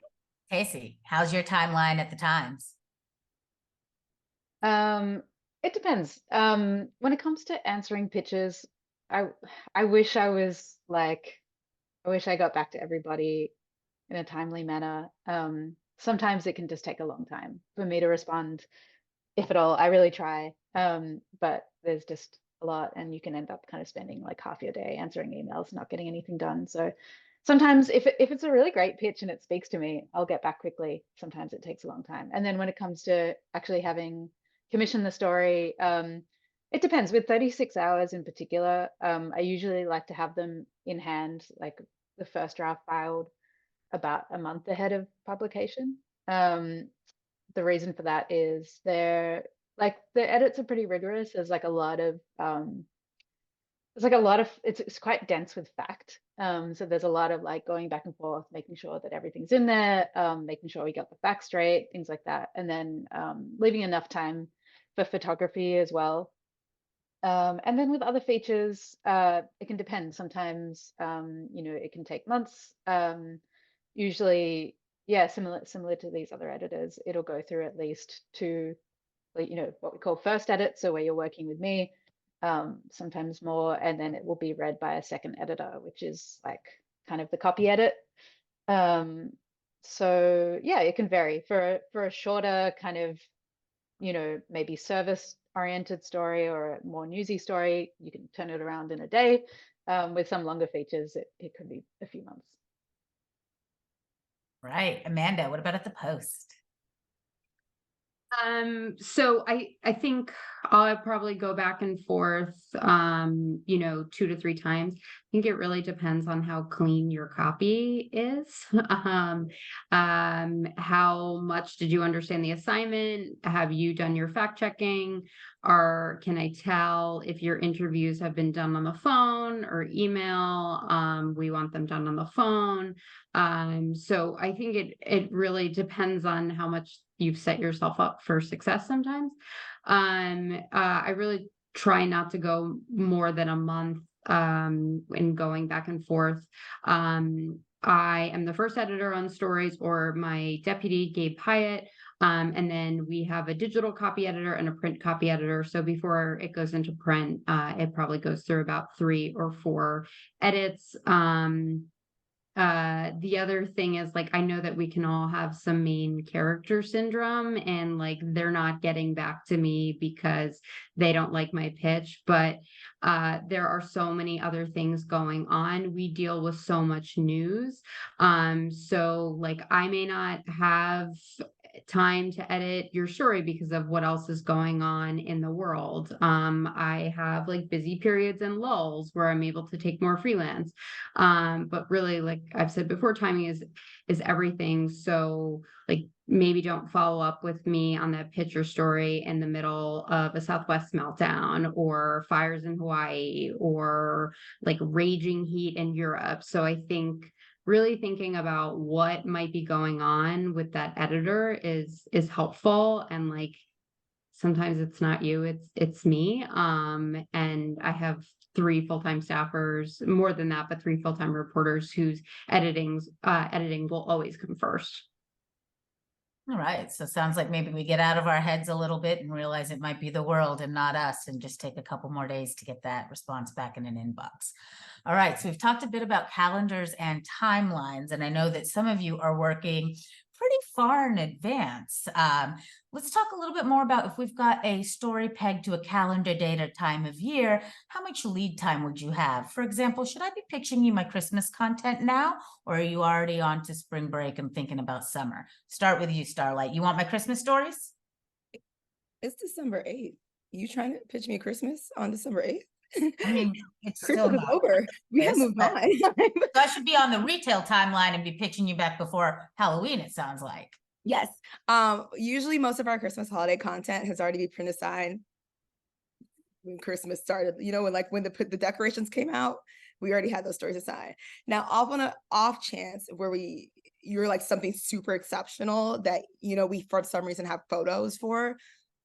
B: Tacey, how's your timeline at the Times?
D: It depends. When it comes to answering pitches, I wish I got back to everybody in a timely manner. Sometimes it can just take a long time for me to respond, if at all. I really try. But there's just a lot, and you can end up kind of spending like half your day answering emails, not getting anything done. So sometimes if it's a really great pitch and it speaks to me, I'll get back quickly. Sometimes it takes a long time. And then when it comes to actually having commissioned the story, it depends. With 36 hours in particular, I usually like to have them in hand, like the first draft filed about a month ahead of publication. The reason for that is the edits are pretty rigorous. There's like a lot of it's quite dense with fact. So there's a lot of like going back and forth, making sure that everything's in there, making sure we got the facts straight, things like that. And then leaving enough time for photography as well. And then with other features, it can depend. Sometimes, it can take months. Usually, yeah, similar to these other editors, it'll go through at least two, what we call first edit. So where you're working with me, sometimes more, and then it will be read by a second editor, which is like kind of the copy edit. So yeah, it can vary for a shorter kind of, maybe service oriented story or a more newsy story, you can turn it around in a day. With some longer features, it could be a few months.
B: Right. Amanda, what about at the Post?
E: So I think I'll probably go back and forth, 2 to 3 times. I think it really depends on how clean your copy is. How much did you understand the assignment? Have you done your fact checking? Or can I tell if your interviews have been done on the phone or email? We want them done on the phone. So I think it really depends on how much you've set yourself up for success sometimes. I really try not to go more than a month in going back and forth. I am the first editor on stories, or my deputy, Gabe Hyatt. And then we have a digital copy editor and a print copy editor. So before it goes into print, it probably goes through about 3 or 4 edits. The other thing is, like, I know that we can all have some main character syndrome, and like they're not getting back to me because they don't like my pitch, but there are so many other things going on. We deal with so much news. So like I may not have time to edit your story because of what else is going on in the world. I have like busy periods and lulls where I'm able to take more freelance. But really, like I've said before, timing is everything. So like maybe don't follow up with me on that picture story in the middle of a Southwest meltdown or fires in Hawaii or like raging heat in Europe. So I think really thinking about what might be going on with that editor is helpful. And like sometimes it's not you, it's me. And I have 3 full-time staffers, more than that, but 3 full-time reporters whose editing will always come first.
B: All right. So it sounds like maybe we get out of our heads a little bit and realize it might be the world and not us, and just take a couple more days to get that response back in an inbox. All right. So we've talked a bit about calendars and timelines, and I know that some of you are working pretty far in advance. Let's talk a little bit more about, if we've got a story pegged to a calendar date or time of year, how much lead time would you have? For example, should I be pitching you my Christmas content now, or are you already on to spring break and thinking about summer? Start with you, Starlight. You want my Christmas stories?
C: It's December 8th. You trying to pitch me Christmas on December 8th?
B: I mean, it's still
C: Christmas is
B: not
C: over. We have moved
B: but-
C: on.
B: So I should be on the retail timeline and be pitching you back before Halloween, it sounds like.
C: Yes. Usually most of our Christmas holiday content has already been printed aside when Christmas started. When the decorations came out, we already had those stories aside. Now, on an off chance where you're like something super exceptional that we for some reason have photos for,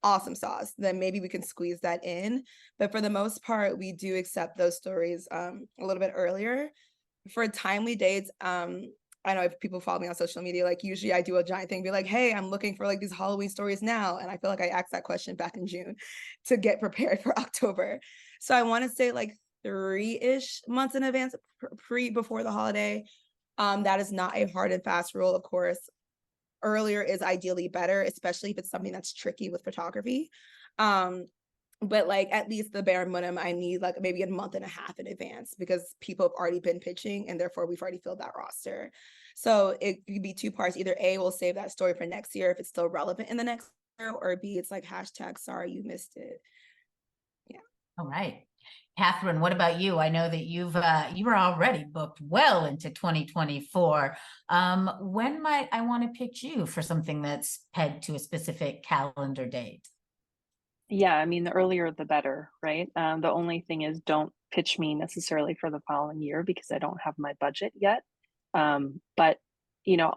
C: awesome sauce, then maybe we can squeeze that in. But for the most part, we do accept those stories a little bit earlier. For timely dates, I know if people follow me on social media, like usually I do a giant thing, be like, hey, I'm looking for like these Halloween stories now. And I feel like I asked that question back in June to get prepared for October. So I want to say like 3-ish months in advance, before the holiday. That is not a hard and fast rule, of course. Earlier is ideally better, especially if it's something that's tricky with photography. But like at least the bare minimum, I need like maybe a month and a half in advance, because people have already been pitching and therefore we've already filled that roster. So it could be 2 parts. Either A, we'll save that story for next year if it's still relevant in the next year, or B, it's like hashtag sorry you missed it. Yeah.
B: All right. Katherine, what about you? I know that you were already booked well into 2024. When might I want to pitch you for something that's pegged to a specific calendar date?
F: Yeah, I mean, the earlier the better, right? The only thing is, don't pitch me necessarily for the following year because I don't have my budget yet. But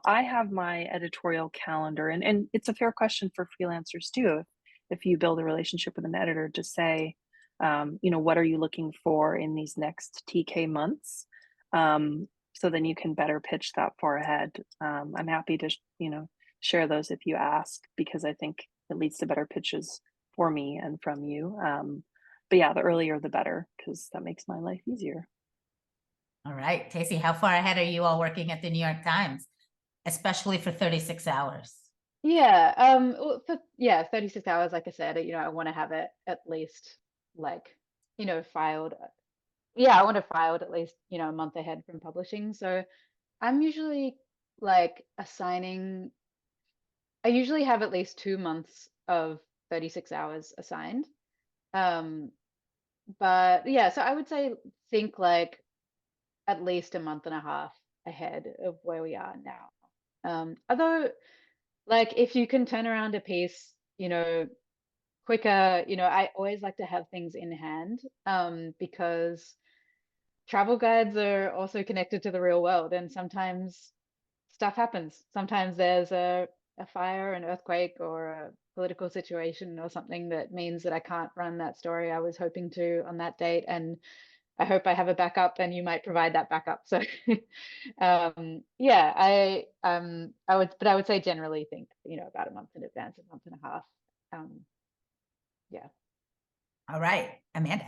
F: I have my editorial calendar, and it's a fair question for freelancers too. If you build a relationship with an editor, to say, what are you looking for in these next TK months? So then you can better pitch that far ahead. I'm happy to, share those if you ask, because I think it leads to better pitches for me and from you. But yeah, the earlier the better, because that makes my life easier.
B: All right, Tacey, how far ahead are you all working at the New York Times, especially for 36 hours?
D: Yeah, 36 hours, like I said, I want to have it at least filed. Yeah, I want it filed at least, a month ahead from publishing. So I'm usually I usually have at least 2 months of 36 hours assigned. But yeah, so I would say think at least a month and a half ahead of where we are now. Although if you can turn around a piece, quicker, I always like to have things in hand, because travel guides are also connected to the real world, and sometimes stuff happens. Sometimes there's a fire, an earthquake, or a political situation or something that means that I can't run that story I was hoping to on that date, and I hope I have a backup, and you might provide that backup. So yeah, I would say generally think, about a month in advance, a month and a half. Yeah.
B: All right, Amanda.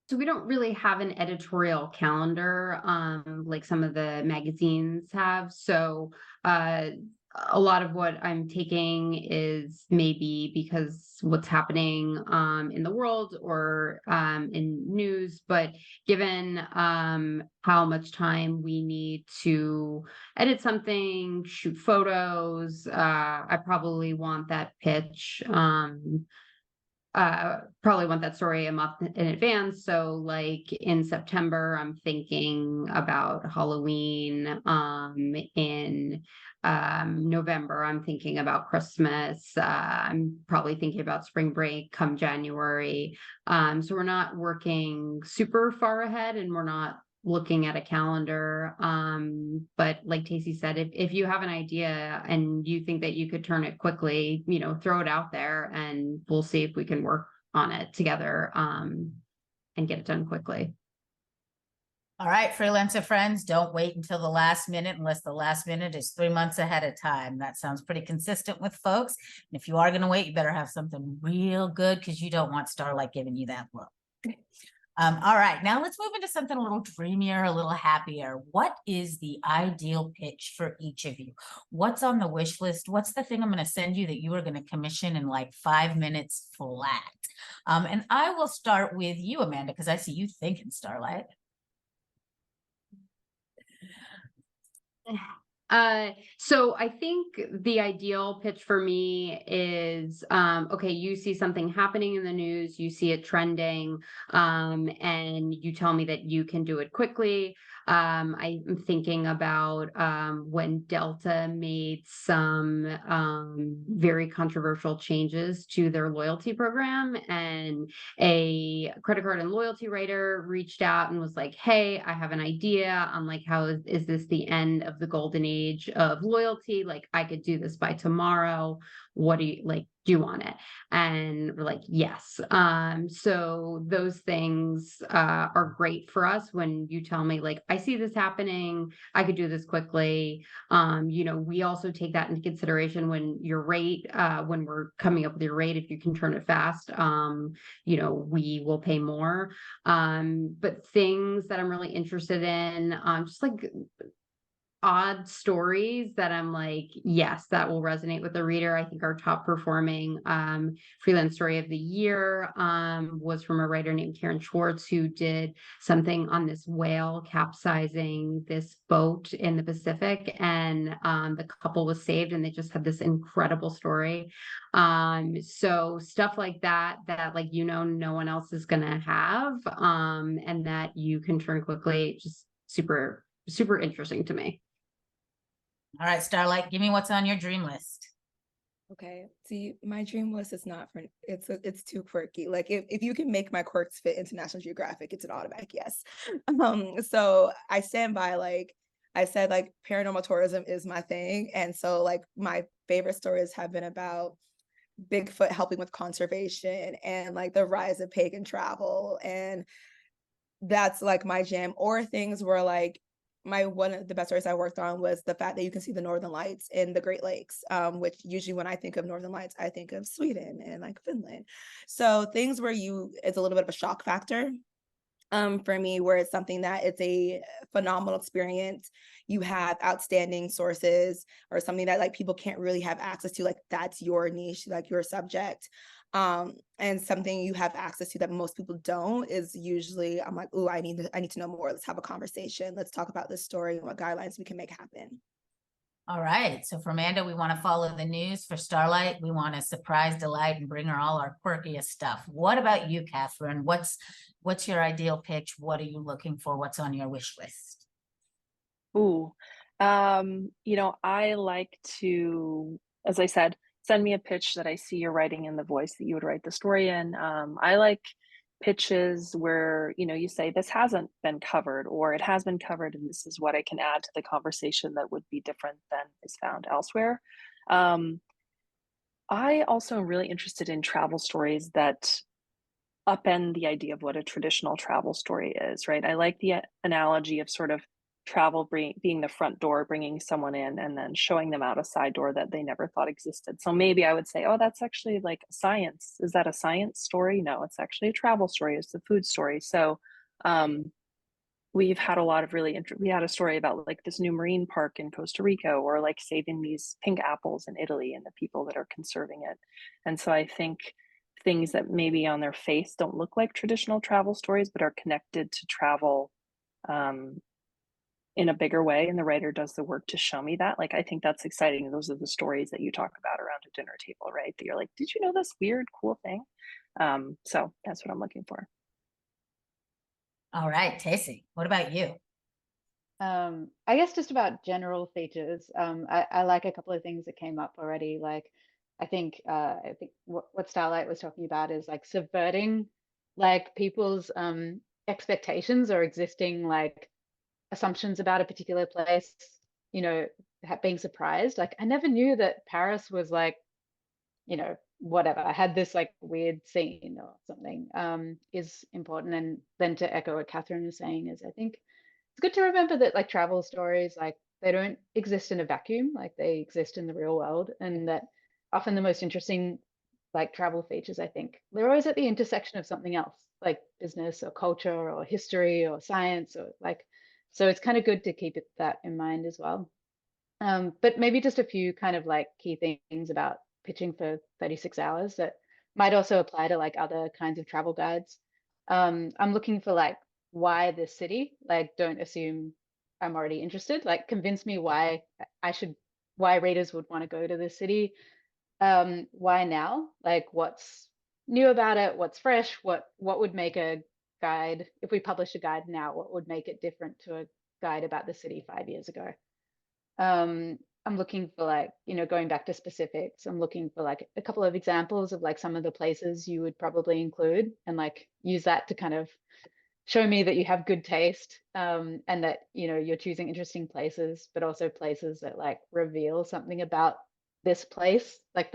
E: So we don't really have an editorial calendar like some of the magazines have. So a lot of what I'm taking is maybe because what's happening in the world or in news, but given how much time we need to edit something, shoot photos, I probably want that pitch. Probably want that story a month in advance. So like in September, I'm thinking about Halloween. In November, I'm thinking about Christmas. I'm probably thinking about spring break come January. So we're not working super far ahead, and we're not looking at a calendar. But like Tacey said, if you have an idea and you think that you could turn it quickly, throw it out there, and we'll see if we can work on it together and get it done quickly.
B: All right, freelancer friends, don't wait until the last minute unless the last minute is 3 months ahead of time. That sounds pretty consistent with folks. And if you are going to wait, you better have something real good, because you don't want Starlight giving you that look. All right, now let's move into something a little dreamier, a little happier. What is the ideal pitch for each of you? What's on the wish list? What's the thing I'm going to send you that you are going to commission in like 5 minutes flat? And I will start with you, Amanda, because I see you thinking, Starlight.
E: So I think the ideal pitch for me is, okay, you see something happening in the news, you see it trending, and you tell me that you can do it quickly. I'm thinking about when Delta made some very controversial changes to their loyalty program, and a credit card and loyalty writer reached out and was like, hey, I have an idea on like, how is this the end of the golden age of loyalty? Like, I could do this by tomorrow. What do you like? Do you want it? And we're like, yes. So those things are great for us when you tell me like, I see this happening, I could do this quickly. We also take that into consideration when your rate, when we're coming up with your rate, if you can turn it fast, we will pay more. But things that I'm really interested in, just like odd stories that I'm like, yes, that will resonate with the reader. I think our top performing freelance story of the year was from a writer named Karen Schwartz, who did something on this whale capsizing this boat in the Pacific, and the couple was saved, and they just had this incredible story. So stuff like that like, no one else is gonna have, and that you can turn quickly, just super, super interesting to me.
B: All right, Starlight, give me what's on your dream list.
C: Okay, see, my dream list is not for, it's too quirky. Like if you can make my quirks fit into National Geographic, it's an automatic yes. So I stand by, like I said, like paranormal tourism is my thing. And so like my favorite stories have been about Bigfoot helping with conservation and like the rise of pagan travel. And that's like my jam. Or things where like one of the best stories I worked on was the fact that you can see the Northern Lights in the Great Lakes, which usually when I think of Northern Lights, I think of Sweden and like Finland. So things where it's a little bit of a shock factor for me, where it's something that it's a phenomenal experience. You have outstanding sources or something that like people can't really have access to, like that's your niche, like your subject. And something you have access to that most people don't is usually I'm like, oh, I need to know more. Let's have a conversation. Let's talk about this story and what guidelines we can make happen.
B: All right. So for Amanda, we want to follow the news. For Starlight, we want to surprise, delight, and bring her all our quirkiest stuff. What about you, Katherine? What's your ideal pitch? What are you looking for? What's on your wish list?
F: Ooh, I like to, as I said, send me a pitch that I see you're writing in the voice that you would write the story in. I like pitches where, you say this hasn't been covered or it has been covered and this is what I can add to the conversation that would be different than is found elsewhere. I also am really interested in travel stories that upend the idea of what a traditional travel story is, right? I like the analogy of sort of travel being the front door, bringing someone in and then showing them out a side door that they never thought existed. So maybe I would say, oh, that's actually like science. Is that a science story? No, it's actually a travel story. It's a food story. So we've had a lot of we had a story about like this new marine park in Costa Rica, or like saving these pink apples in Italy and the people that are conserving it. And so I think things that maybe on their face don't look like traditional travel stories, but are connected to travel in a bigger way, and the writer does the work to show me that. Like, I think that's exciting. Those are the stories that you talk about around a dinner table, right? That you're like, did you know this weird, cool thing? So that's what I'm looking for.
B: All right, Tacey, what about you?
D: I guess just about general features. I like a couple of things that came up already. Like, I think what Starlight was talking about is like subverting like people's expectations or existing like assumptions about a particular place, being surprised. Like, I never knew that Paris was like, whatever. I had this like weird scene or something, is important. And then to echo what Katherine was saying is I think it's good to remember that like travel stories, like they don't exist in a vacuum, like they exist in the real world. And that often the most interesting like travel features, I think, they're always at the intersection of something else, like business or culture or history or science or like, so it's kind of good to keep that in mind as well. But maybe just a few kind of like key things about pitching for 36 hours that might also apply to like other kinds of travel guides. I'm looking for like why this city, like don't assume I'm already interested, like convince me why why readers would want to go to this city. Why now? Like what's new about it? What's fresh? What would make a guide, if we publish a guide now, what would make it different to a guide about the city 5 years ago? I'm looking for like, going back to specifics, I'm looking for like a couple of examples of like some of the places you would probably include and like use that to kind of show me that you have good taste, and that, you're choosing interesting places, but also places that like reveal something about this place. Like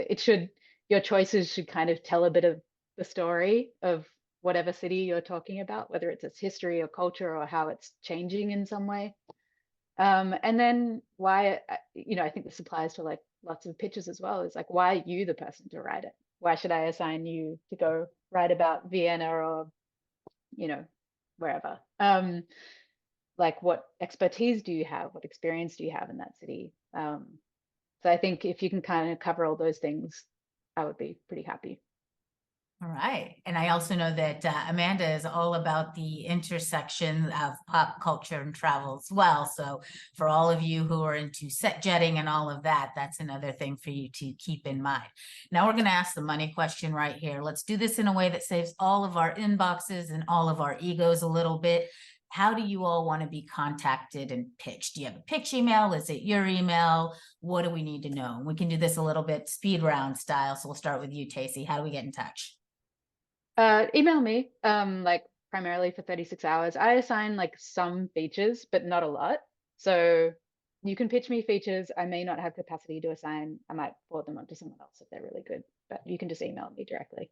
D: your choices should kind of tell a bit of the story of whatever city you're talking about, whether it's its history or culture or how it's changing in some way. And then why, I think this applies to like lots of pitches as well, is like, why are you the person to write it? Why should I assign you to go write about Vienna or, wherever? Like what expertise do you have? What experience do you have in that city? So I think if you can kind of cover all those things, I would be pretty happy.
B: All right. And I also know that Amanda is all about the intersection of pop culture and travel as well. So for all of you who are into set jetting and all of that, that's another thing for you to keep in mind. Now we're going to ask the money question right here. Let's do this in a way that saves all of our inboxes and all of our egos a little bit. How do you all want to be contacted and pitched? Do you have a pitch email? Is it your email? What do we need to know? We can do this a little bit speed round style. So we'll start with you, Tacey. How do we get in touch?
D: Email me, like primarily for 36 hours. I assign like some features, but not a lot. So you can pitch me features. I may not have capacity to assign. I might forward them on to someone else if they're really good, but you can just email me directly.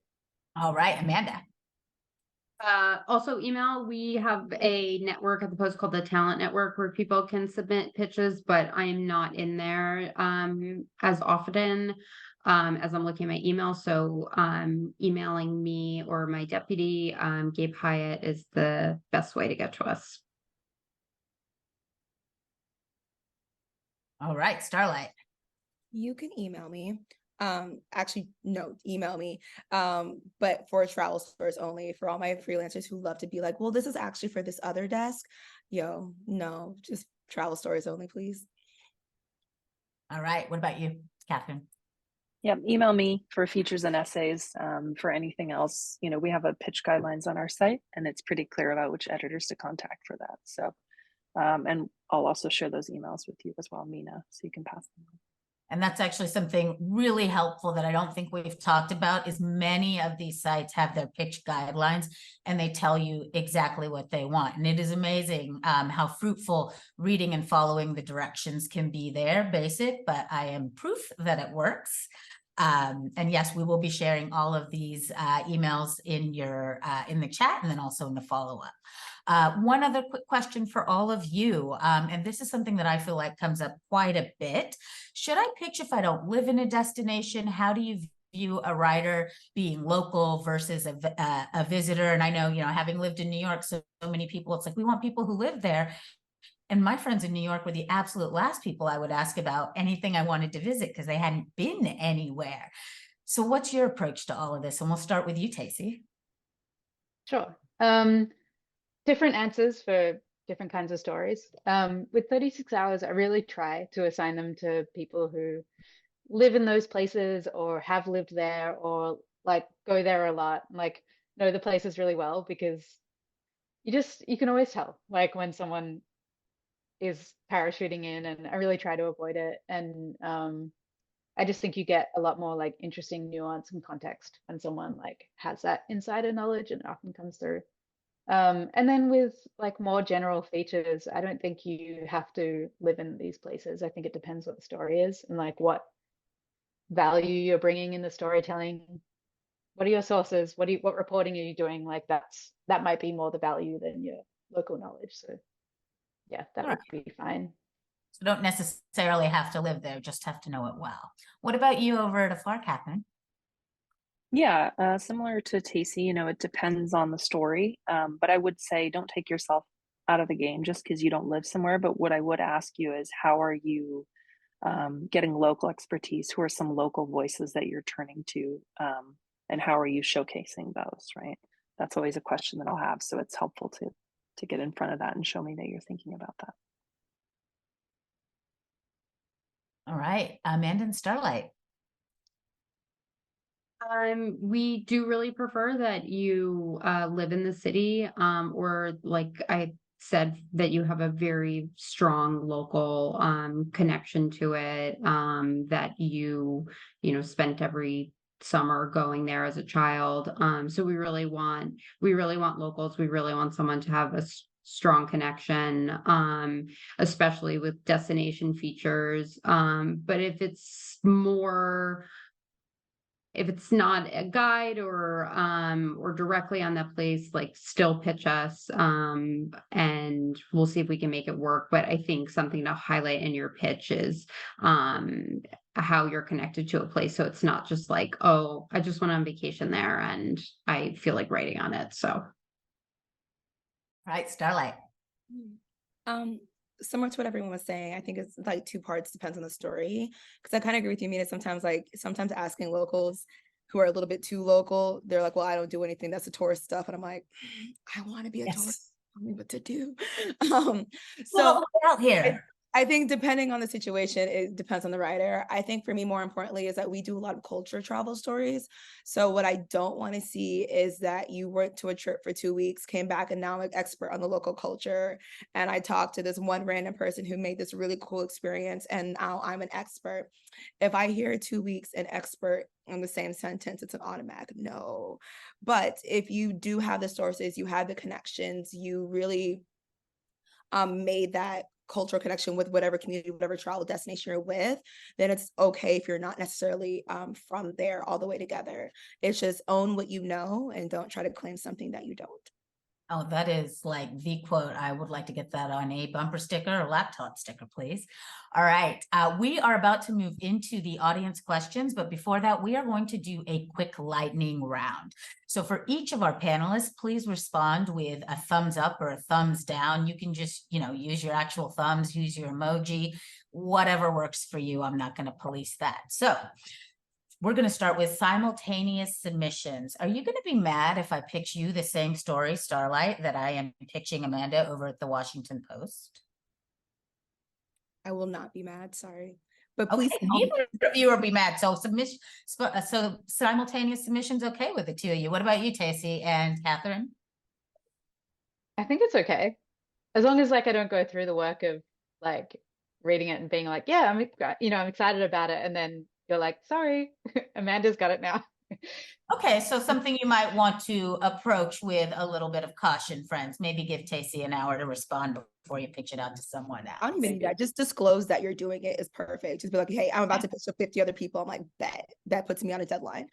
B: All right, Amanda.
E: Also email. We have a network at the Post called the Talent Network where people can submit pitches, but I am not in there as often as I'm looking at my email. So emailing me or my deputy, Gabe Hyatt, is the best way to get to us.
B: All right, Starlight.
C: You can email me. Actually, no, email me. But for travel stories only, for all my freelancers who love to be like, well, this is actually for this other desk. Yo, no, just travel stories only, please.
B: All right, what about you, Katherine?
F: Yep, email me for features and essays. For anything else, you know, we have a pitch guidelines on our site, and it's pretty clear about which editors to contact for that. So, and I'll also share those emails with you as well, Meena, so you can pass them on.
B: And that's actually something really helpful that I don't think we've talked about, is many of these sites have their pitch guidelines and they tell you exactly what they want. And it is amazing how fruitful reading and following the directions can be there, basic, but I am proof that it works. And yes, we will be sharing all of these emails in the chat and then also in the follow-up. One other quick question for all of you, and this is something that I feel like comes up quite a bit. Should I pitch if I don't live in a destination? How do you view a writer being local versus a visitor? And I know, you know, having lived in New York, so many people, it's like, we want people who live there. And my friends in New York were the absolute last people I would ask about anything I wanted to visit because they hadn't been anywhere. So what's your approach to all of this? And we'll start with you, Tacey.
D: Sure. Different answers for different kinds of stories. With 36 hours, I really try to assign them to people who live in those places or have lived there or like go there a lot, like know the places really well, because you can always tell like when someone is parachuting in, and I really try to avoid it. And I just think you get a lot more like interesting nuance and context when someone like has that insider knowledge, and it often comes through. And then with like more general features, I don't think you have to live in these places. I think it depends what the story is and like what value you're bringing in the storytelling. What are your sources? What reporting are you doing? Like that might be more the value than your local knowledge. So yeah, that would be fine.
B: So don't necessarily have to live there, just have to know it well. What about you over at Afar, Katherine?
F: Yeah, similar to Tacey, you know, it depends on the story. But I would say don't take yourself out of the game just because you don't live somewhere. But what I would ask you is, how are you getting local expertise? Who are some local voices that you're turning to? And how are you showcasing those, right? That's always a question that I'll have. So it's helpful to get in front of that and show me that you're thinking about that.
B: All right, Amanda and Starlight.
E: We do really prefer that you live in the city, or like I said, that you have a very strong local connection to it, that you know, spent every summer going there as a child. So we really want locals. We really want someone to have a strong connection, especially with destination features. But if it's not a guide or directly on that place, like still pitch us, and we'll see if we can make it work. But I think something to highlight in your pitch is how you're connected to a place. So it's not just like, oh, I just went on vacation there and I feel like writing on it. So.
B: Right, Starlight.
C: Similar to what everyone was saying, I think it's like two parts, depends on the story. Because I kind of agree with you, Meena. Sometimes asking locals who are a little bit too local, they're like, well, I don't do anything that's the tourist stuff. And I'm like, I want to be a tourist. Tell me what to do.
B: So out here.
C: I think depending on the situation, it depends on the writer. I think for me, more importantly, is that we do a lot of culture travel stories. So what I don't want to see is that you went to a trip for 2 weeks, came back, and now I'm an expert on the local culture. And I talked to this one random person who made this really cool experience, and now I'm an expert. If I hear 2 weeks and expert in the same sentence, it's an automatic no. But if you do have the sources, you have the connections, you really made that cultural connection with whatever community, whatever travel destination you're with, then it's okay if you're not necessarily from there all the way together. It's just own what you know and don't try to claim something that you don't.
B: Oh, that is like the quote. I would like to get that on a bumper sticker or laptop sticker, please. All right. We are about to move into the audience questions, but before that, we are going to do a quick lightning round. So for each of our panelists, please respond with a thumbs up or a thumbs down. You can just, use your actual thumbs, use your emoji, whatever works for you. I'm not going to police that. So we're going to start with simultaneous submissions. Are you going to be mad if I pitch you the same story, Starlight, that I am pitching Amanda over at the Washington Post?
C: I will not be mad, sorry. But please,
B: okay, neither of you will be mad. So so simultaneous submissions okay with the two of you. What about you, Tacey and Katherine?
D: I think it's okay. As long as like I don't go through the work of like reading it and being like, yeah, I'm excited about it. And then you're like, sorry, Amanda's got it now.
B: Okay, so something you might want to approach with a little bit of caution, friends. Maybe give Tacey an hour to respond before you pitch it out to someone else.
C: I don't even need that. Just disclose that you're doing it is perfect. Just be like, hey, I'm about to pitch to 50 other people. I'm like, bet. That puts me on a deadline.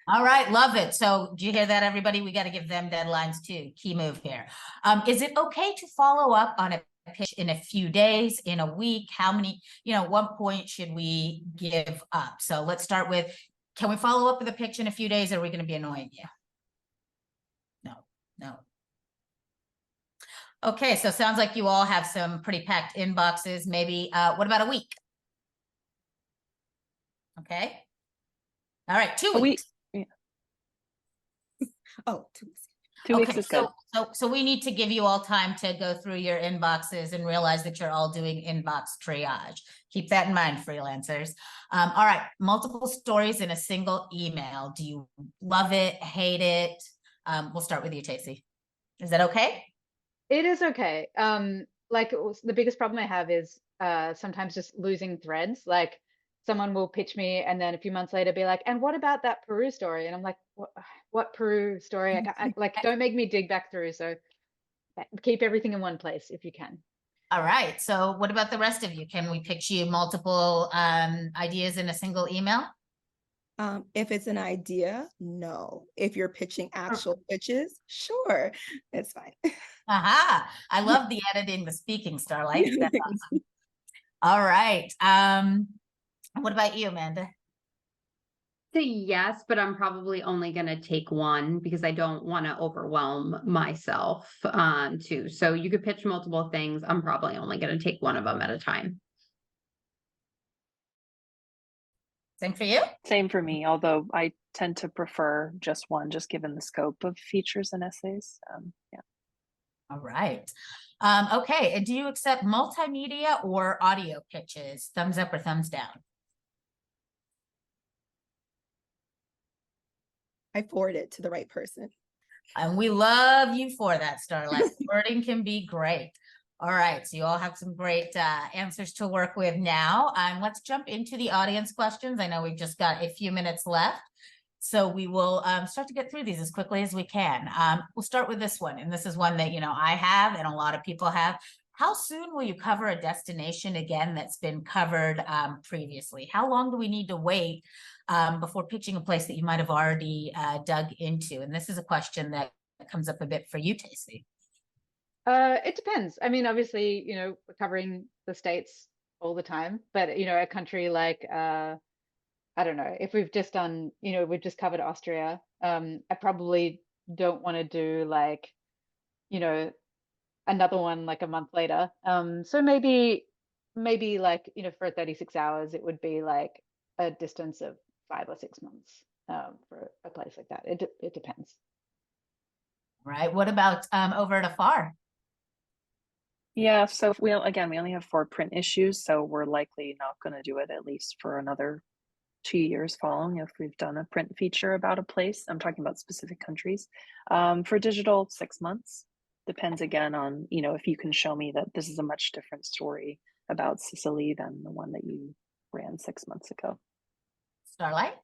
B: All right, love it. So do you hear that, everybody? We got to give them deadlines too. Key move here. Is it okay to follow up on a pitch in a few days, in a week? How many, what point should we give up? So let's start with, can we follow up with a pitch in a few days? Or are we going to be annoying you? No. Okay, so sounds like you all have some pretty packed inboxes. Maybe, what about a week? Okay. All right, 2 weeks.
C: Oh, 2 weeks.
F: 2 weeks is good.
B: So we need to give you all time to go through your inboxes and realize that you're all doing inbox triage. Keep that in mind, freelancers. All right, multiple stories in a single email. Do you love it, hate it? We'll start with you, Tacey. Is that okay?
D: It is okay. The biggest problem I have is sometimes just losing threads. Like someone will pitch me and then a few months later be like, and what about that Peru story? And I'm like, what Peru story? Don't make me dig back through. So keep everything in one place if you can.
B: All right. So what about the rest of you? Can we pitch you multiple ideas in a single email?
C: If it's an idea, no. If you're pitching actual pitches, sure, it's fine.
B: Aha! I love the editing, the speaking, Starlight. That's awesome. All right. What about you, Amanda?
E: Say yes, but I'm probably only going to take one because I don't want to overwhelm myself too. So you could pitch multiple things. I'm probably only going to take one of them at a time.
B: Same for you?
F: Same for me, although I tend to prefer just one, just given the scope of features and essays. Yeah.
B: All right. Okay. And do you accept multimedia or audio pitches? Thumbs up or thumbs down?
C: I forward it to the right person.
B: And we love you for that, Starlight. Wording can be great. All right, so you all have some great answers to work with now. Let's jump into the audience questions. I know we've just got a few minutes left, so we will start to get through these as quickly as we can. We'll start with this one, and this is one that I have and a lot of people have. How soon will you cover a destination again that's been covered previously? How long do we need to wait before pitching a place that you might have already dug into? And this is a question that comes up a bit for you, Tacey.
D: It depends. I mean, obviously, we're covering the States all the time, but a country like I don't know, if we've just done, we've just covered Austria, I probably don't want to do like, another one like a month later. So maybe like, for 36 hours, it would be like a distance of 5 or 6 months for a place like that. It depends.
B: Right. What about over at Afar?
F: Yeah, so we only have 4 print issues, so we're likely not going to do it at least for another 2 years following if we've done a print feature about a place. I'm talking about specific countries. For digital, 6 months. Depends again on, if you can show me that this is a much different story about Sicily than the one that you ran 6 months ago.
B: Starlight?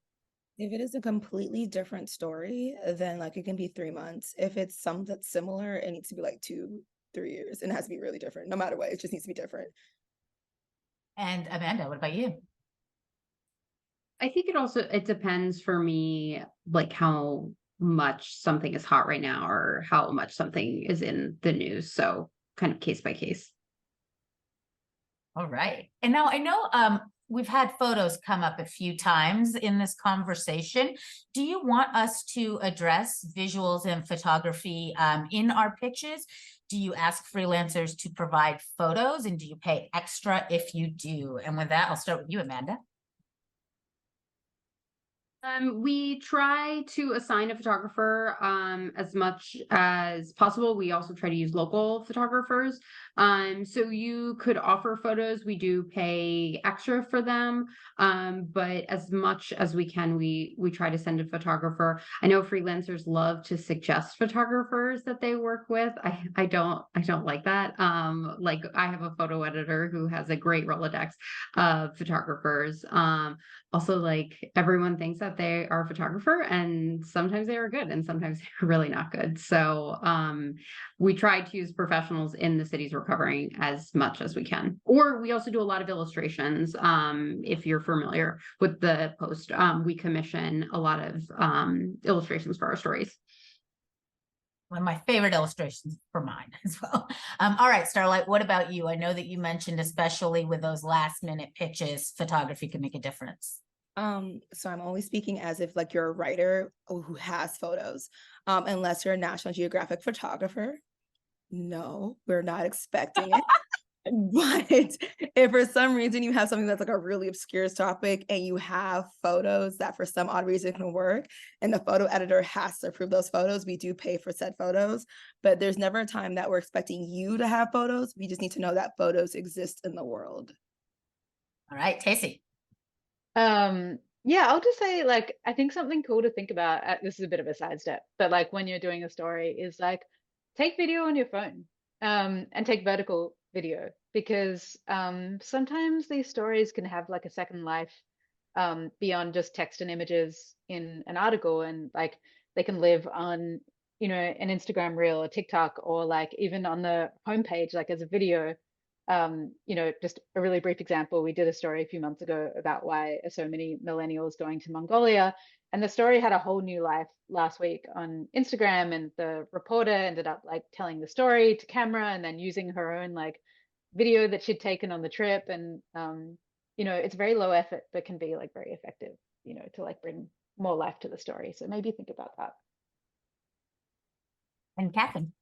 C: If it is a completely different story, then like it can be 3 months. If it's something that's similar, it needs to be like 2 3 years, and it has to be really different. No matter what, it just needs to be different.
B: And Amanda, what about you?
E: I think it depends for me, like how much something is hot right now or how much something is in the news. So kind of case by case.
B: All right. And now I know we've had photos come up a few times in this conversation. Do you want us to address visuals and photography in our pitches? Do you ask freelancers to provide photos, and do you pay extra if you do? And with that, I'll start with you, Amanda.
E: We try to assign a photographer as much as possible. We also try to use local photographers. So you could offer photos. We do pay extra for them. But as much as we can, we try to send a photographer. I know freelancers love to suggest photographers that they work with. I don't like that. Like I have a photo editor who has a great Rolodex of photographers. Also, like everyone thinks that they are a photographer, and sometimes they are good and sometimes they're really not good. So we try to use professionals in the cities we're covering as much as we can. Or we also do a lot of illustrations. If you're familiar with the post, we commission a lot of illustrations for our stories.
B: One of my favorite illustrations for mine as well. All right, Starlight, what about you? I know that you mentioned, especially with those last minute pitches, photography can make a difference.
C: So I'm only speaking as if like you're a writer who has photos. Unless you're a National Geographic photographer. No, we're not expecting it. But if for some reason you have something that's like a really obscure topic and you have photos that for some odd reason can work, and the photo editor has to approve those photos, we do pay for said photos. But there's never a time that we're expecting you to have photos. We just need to know that photos exist in the world.
B: All right, Tacey.
D: Yeah, I'll just say, like, I think something cool to think about, this is a bit of a sidestep, but like when you're doing a story is like, take video on your phone, and take vertical video, because sometimes these stories can have like a second life beyond just text and images in an article, and like they can live on, you know, an Instagram reel or TikTok, or like even on the homepage, like as a video. You know, just a really brief example, we did a story a few months ago about why are so many millennials going to Mongolia, and the story had a whole new life last week on Instagram, and the reporter ended up like telling the story to camera and then using her own like video that she'd taken on the trip. And you know, it's very low effort but can be like very effective, you know, to like bring more life to the story. So maybe think about that.
B: And Katherine.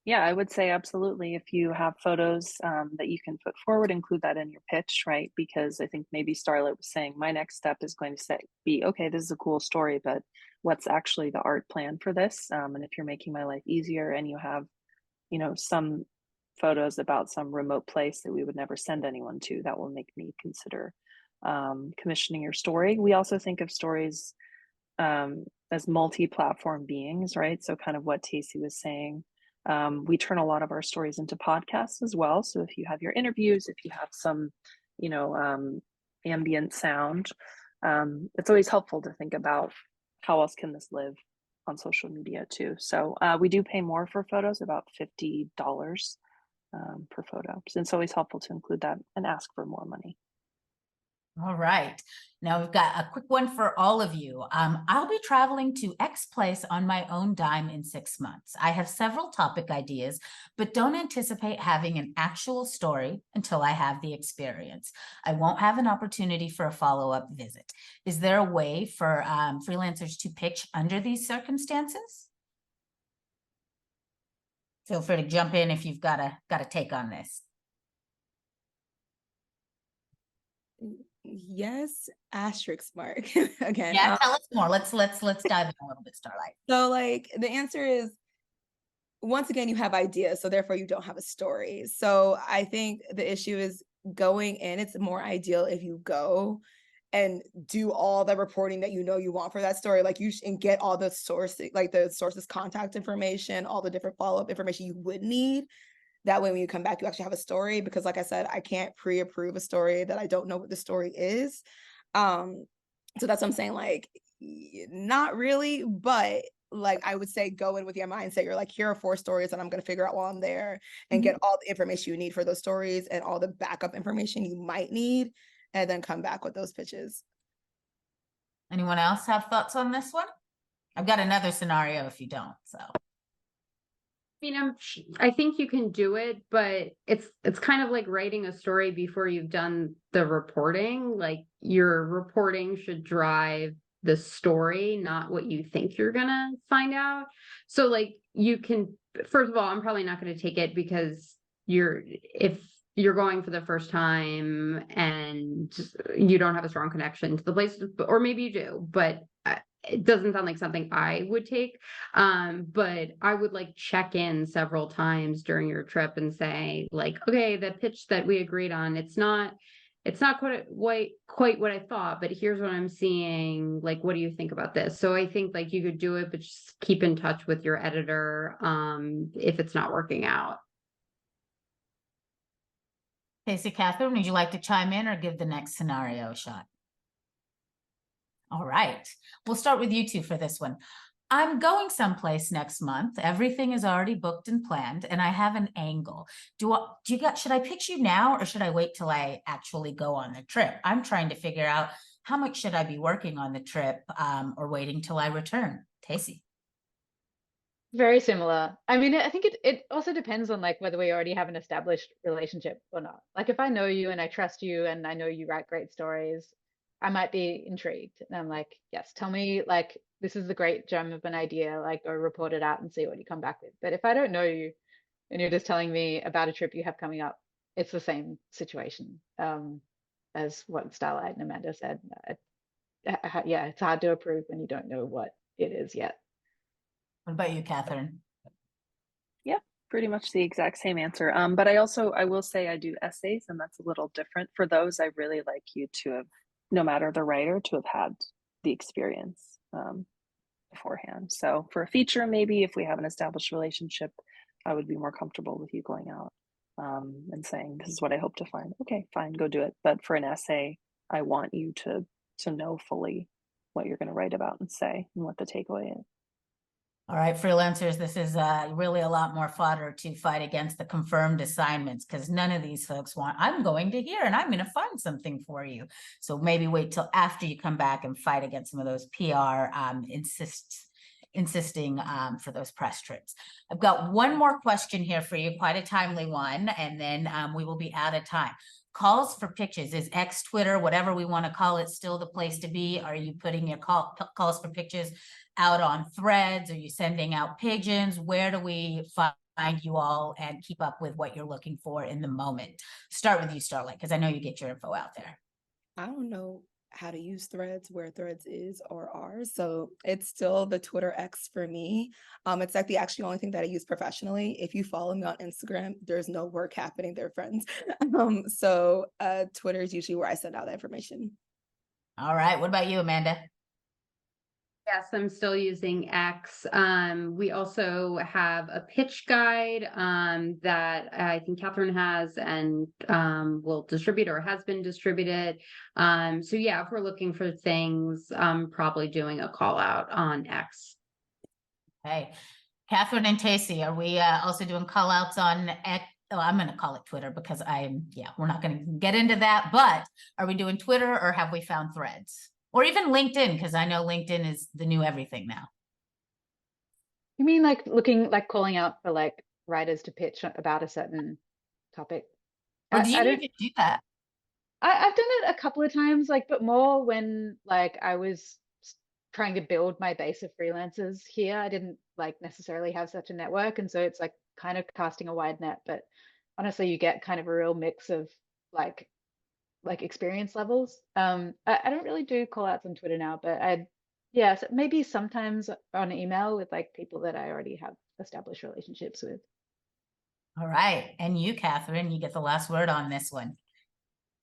F: Yeah, I would say absolutely. If you have photos that you can put forward, include that in your pitch, right? Because I think maybe Starlight was saying my next step is going to be, okay, this is a cool story, but what's actually the art plan for this? And if you're making my life easier and you have, you know, some photos about some remote place that we would never send anyone to, that will make me consider commissioning your story. We also think of stories as multi-platform beings, right? So kind of what Tacey was saying. We turn a lot of our stories into podcasts as well. So if you have your interviews, if you have some, you know, ambient sound, it's always helpful to think about how else can this live on social media too. So we do pay more for photos, about $50 per photo. So it's always helpful to include that and ask for more money.
B: All right. Now we've got a quick one for all of you. I'll be traveling to X place on my own dime in 6 months. I have several topic ideas, but don't anticipate having an actual story until I have the experience. I won't have an opportunity for a follow-up visit. Is there a way for freelancers to pitch under these circumstances? Feel free to jump in if you've got a take on this.
C: Yes, asterisk mark. Again.
B: Yeah, tell us more. Let's dive in a little bit, Starlight.
C: So like the answer is, once again, you have ideas, so therefore you don't have a story. So I think the issue is going in, it's more ideal if you go and do all the reporting that you know you want for that story, like and get all the sources, like the sources contact information, all the different follow-up information you would need. That way, when you come back, you actually have a story, because like I said, I can't pre-approve a story that I don't know what the story is. So that's what I'm saying, like, not really, but like I would say go in with your mindset. You're like, here are 4 stories that I'm going to figure out while I'm there, and
B: Mhm.
C: get all the information you need for those stories and all the backup information you might need, and then come back with those pitches.
B: Anyone else have thoughts on this one? I've got another scenario if you don't, so.
E: mean, I think you can do it, but it's kind of like writing a story before you've done the reporting. Like your reporting should drive the story, not what you think you're gonna find out. So like you can, first of all, I'm probably not gonna take it because if you're going for the first time and you don't have a strong connection to the place, or maybe you do, but it doesn't sound like something I would take. But I would like check in several times during your trip and say like, okay, the pitch that we agreed on, it's not quite what I thought, but here's what I'm seeing. Like, what do you think about this? So I think like you could do it, but just keep in touch with your editor if it's not working out.
B: Tacey, Katherine, would you like to chime in or give the next scenario a shot? All right, we'll start with you two for this one. I'm going someplace next month. Everything is already booked and planned, and I have an angle. Should I pitch you now or should I wait till I actually go on the trip? I'm trying to figure out how much should I be working on the trip or waiting till I return. Tacey.
D: Very similar. I mean, I think it also depends on like whether we already have an established relationship or not. Like if I know you and I trust you and I know you write great stories, I might be intrigued. And I'm like, yes, tell me like this is the great gem of an idea, like go report it out and see what you come back with. But if I don't know you and you're just telling me about a trip you have coming up, it's the same situation as what Starlight and Amanda said. Yeah, it's hard to approve when you don't know what it is yet.
B: What about you, Katherine?
F: Yeah, pretty much the exact same answer. But I will say I do essays, and that's a little different. For those, I really like you to have, no matter the writer, to have had the experience beforehand. So for a feature, maybe if we have an established relationship, I would be more comfortable with you going out and saying, this is what I hope to find. Okay, fine, go do it. But for an essay, I want you to know fully what you're going to write about and say and what the takeaway is.
B: All right, freelancers, this is really a lot more fodder to fight against the confirmed assignments because none of these folks want, I'm going to here and I'm going to find something for you. So maybe wait till after you come back and fight against some of those PR insisting for those press trips. I've got one more question here for you, quite a timely one, and then we will be out of time. Calls for pitches, is X, Twitter, whatever we want to call it, still the place to be? Are you putting your calls for pitches out on threads? Are you sending out pigeons? Where do we find you all and keep up with what you're looking for in the moment? Start with you, Starlight, because I know you get your info out there.
C: I don't know how to use threads, where threads is or are. So it's still the Twitter X for me. It's like the actually only thing that I use professionally. If you follow me on Instagram, there's no work happening. They're friends. So Twitter is usually where I send out that information.
B: All right. What about you, Amanda?
E: Yes, I'm still using X. We also have a pitch guide that I think Katherine has and will distribute or has been distributed. So yeah, if we're looking for things, I'm probably doing a call out on X.
B: Hey, Katherine and Tacey, are we also doing call outs on X? Oh, I'm going to call it Twitter because we're not going to get into that, but are we doing Twitter or have we found threads? Or even LinkedIn, because I know LinkedIn is the new everything now.
D: You mean like calling out for like writers to pitch about a certain topic?
B: Or do you even do that?
D: I've done it a couple of times, like, but more when like I was trying to build my base of freelancers here. I didn't like necessarily have such a network, and so it's like kind of casting a wide net. But honestly, you get kind of a real mix of like experience levels. I don't really do call outs on Twitter now, but so maybe sometimes on email with like people that I already have established relationships with.
B: All right. And you, Katherine, you get the last word on this one.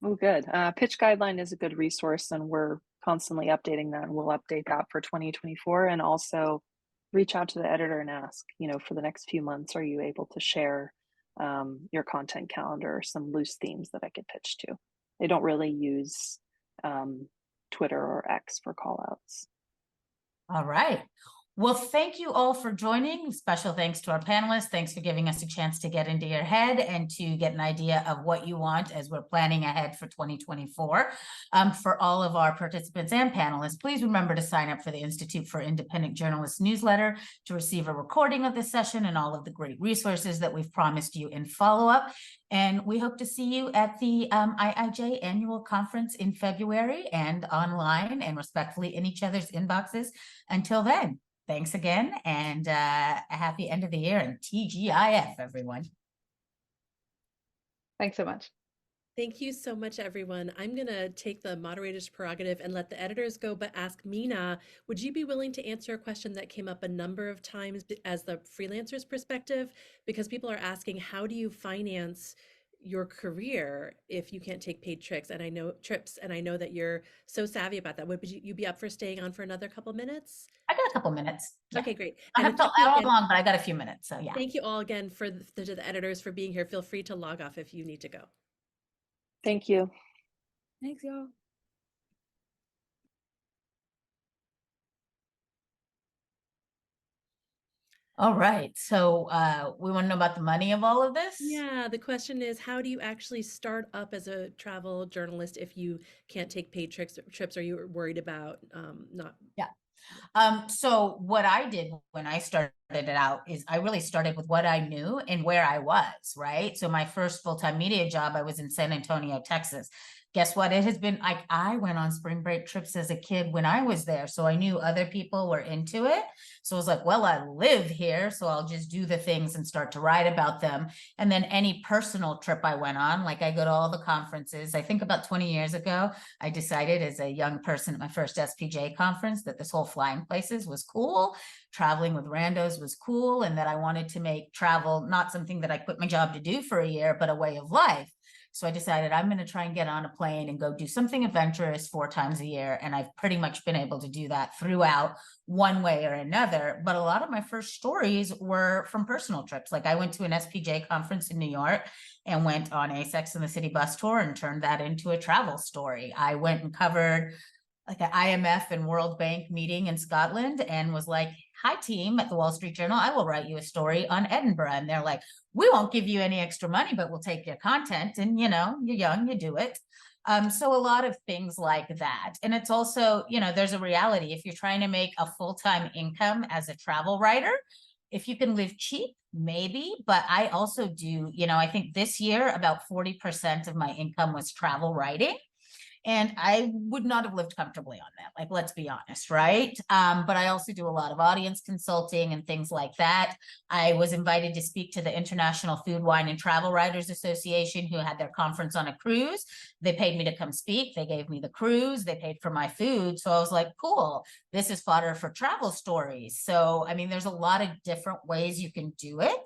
F: Oh, good. Pitch guideline is a good resource, and we're constantly updating that, and we'll update that for 2024. And also reach out to the editor and ask, for the next few months, are you able to share your content calendar or some loose themes that I could pitch to? They don't really use Twitter or X for call outs.
B: All right. Well, thank you all for joining. Special thanks to our panelists. Thanks for giving us a chance to get into your head and to get an idea of what you want as we're planning ahead for 2024. For all of our participants and panelists, please remember to sign up for the Institute for Independent Journalists newsletter to receive a recording of this session and all of the great resources that we've promised you in follow-up. And we hope to see you at the IIJ annual conference in February and online and respectfully in each other's inboxes. Until then. Thanks again, and a happy end of the year and TGIF, everyone.
D: Thanks so much.
A: Thank you so much, everyone. I'm going to take the moderator's prerogative and let the editors go, but ask Meena, would you be willing to answer a question that came up a number of times as the freelancer's perspective? Because people are asking, how do you finance your career if you can't take paid trips? And I know that you're so savvy about that. Would you be up for staying on for another couple minutes?
B: I got a couple minutes. Yeah.
A: Okay, great.
B: I have to how long, but I got a few minutes. So yeah.
A: Thank you all again to the editors for being here. Feel free to log off if you need to go.
F: Thank you.
C: Thanks, y'all.
B: All right. So we want to know about the money of all of this?
A: Yeah, the question is, how do you actually start up as a travel journalist if you can't take paid trips? Are you worried about not?
B: Yeah. So what I did when I started it out is I really started with what I knew and where I was, right? So my first full-time media job, I was in San Antonio, Texas. Guess what? It has been like, I went on spring break trips as a kid when I was there. So I knew other people were into it. So I was like, well, I live here, so I'll just do the things and start to write about them. And then any personal trip I went on, like I go to all the conferences. I think about 20 years ago, I decided as a young person at my first SPJ conference that this whole flying places was cool. Traveling with randos was cool. And that I wanted to make travel not something that I quit my job to do for a year, but a way of life. So I decided I'm going to try and get on a plane and go do something adventurous 4 times a year. And I've pretty much been able to do that throughout one way or another. But a lot of my first stories were from personal trips. Like I went to an SPJ conference in New York and went on a Sex and the City bus tour and turned that into a travel story. I went and covered like an IMF and World Bank meeting in Scotland and was like, hi team at the Wall Street Journal, I will write you a story on Edinburgh. And they're like, we won't give you any extra money, but we'll take your content. And you know, you're young, you do it. So a lot of things like that. And it's also, you know, there's a reality. If you're trying to make a full-time income as a travel writer, if you can live cheap, maybe, but I also do, you know, I think this year about 40% of my income was travel writing. And I would not have lived comfortably on that. Like, let's be honest, right? But I also do a lot of audience consulting and things like that. I was invited to speak to the International Food, Wine, and Travel Writers Association, who had their conference on a cruise. They paid me to come speak. They gave me the cruise. They paid for my food. So I was like, cool, this is fodder for travel stories. So, I mean, there's a lot of different ways you can do it.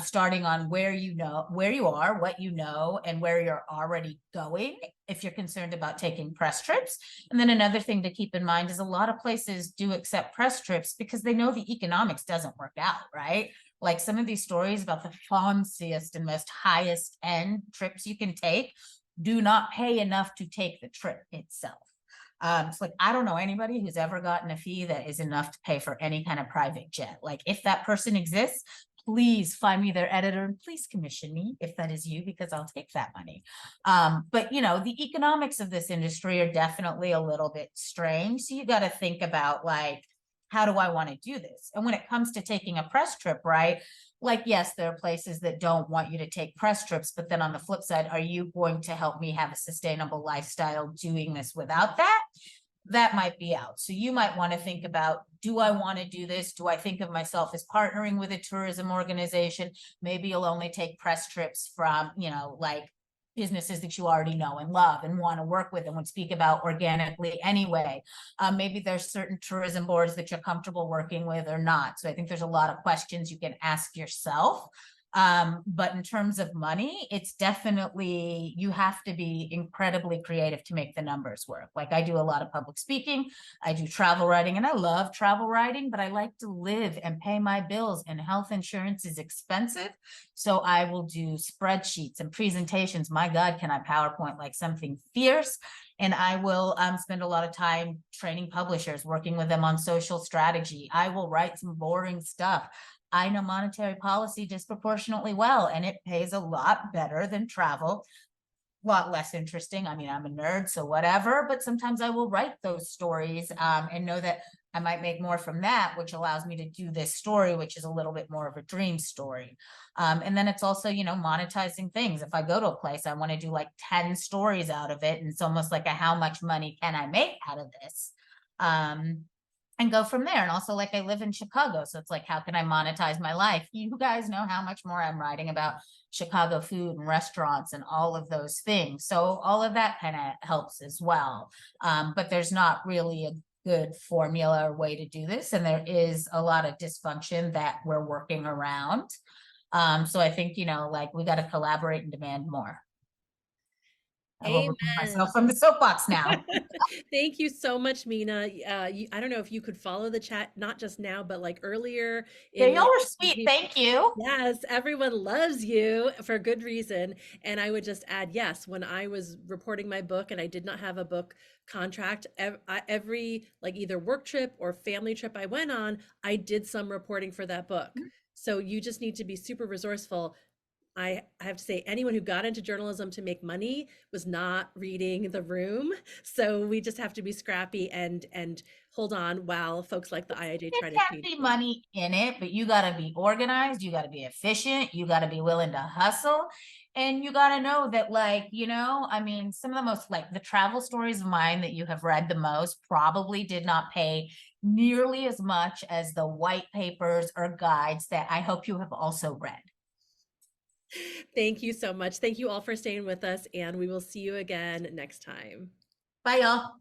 B: Starting on where you are, what you know, and where you're already going if you're concerned about taking press trips. And then another thing to keep in mind is a lot of places do accept press trips because they know the economics doesn't work out, right? Like some of these stories about the fanciest and most highest end trips you can take do not pay enough to take the trip itself. It's like, I don't know anybody who's ever gotten a fee that is enough to pay for any kind of private jet. Like if that person exists, please find me their editor and please commission me if that is you, because I'll take that money. But you know, the economics of this industry are definitely a little bit strange. So you got to think about like, how do I want to do this? And when it comes to taking a press trip, right? Like, yes, there are places that don't want you to take press trips, but then on the flip side, are you going to help me have a sustainable lifestyle doing this without that? That might be out. So you might want to think about, do I want to do this? Do I think of myself as partnering with a tourism organization? Maybe you'll only take press trips from, you know, like businesses that you already know and love and want to work with and would speak about organically anyway. Maybe there's certain tourism boards that you're comfortable working with or not. So I think there's a lot of questions you can ask yourself. But in terms of money, it's definitely, you have to be incredibly creative to make the numbers work. Like I do a lot of public speaking, I do travel writing, and I love travel writing, but I like to live and pay my bills, and health insurance is expensive. So I will do spreadsheets and presentations. My God, can I PowerPoint like something fierce? And I will spend a lot of time training publishers, working with them on social strategy. I will write some boring stuff. I know monetary policy disproportionately well, and it pays a lot better than travel. A lot less interesting. I mean, I'm a nerd, so whatever, but sometimes I will write those stories and know that I might make more from that, which allows me to do this story, which is a little bit more of a dream story. And then it's also, you know, monetizing things. If I go to a place, I want to do like 10 stories out of it. And it's almost like a how much money can I make out of this? And go from there. And also, like, I live in Chicago, so it's like, how can I monetize my life? You guys know how much more I'm writing about Chicago food and restaurants and all of those things. So all of that kind of helps as well. But there's not really a good formula or way to do this. And there is a lot of dysfunction that we're working around. So I think, you know, like, we got to collaborate and demand more. I will remove myself from the soapbox now.
A: Thank you so much, Meena. I don't know if you could follow the chat, not just now, but like earlier.
B: Yeah, y'all were sweet. Thank you.
A: Yes, everyone loves you for good reason. And I would just add, yes, when I was reporting my book and I did not have a book contract, every like either work trip or family trip I went on, I did some reporting for that book. So you just need to be super resourceful. I have to say, anyone who got into journalism to make money was not reading the room. So we just have to be scrappy and hold on while folks like the IIJ try to
B: change. There can be money in it, but you got to be organized. You got to be efficient. You got to be willing to hustle. And you got to know that, like, you know, I mean, some of the most, like, the travel stories of mine that you have read the most probably did not pay nearly as much as the white papers or guides that I hope you have also read.
A: Thank you so much. Thank you all for staying with us, and we will see you again next time.
B: Bye, y'all.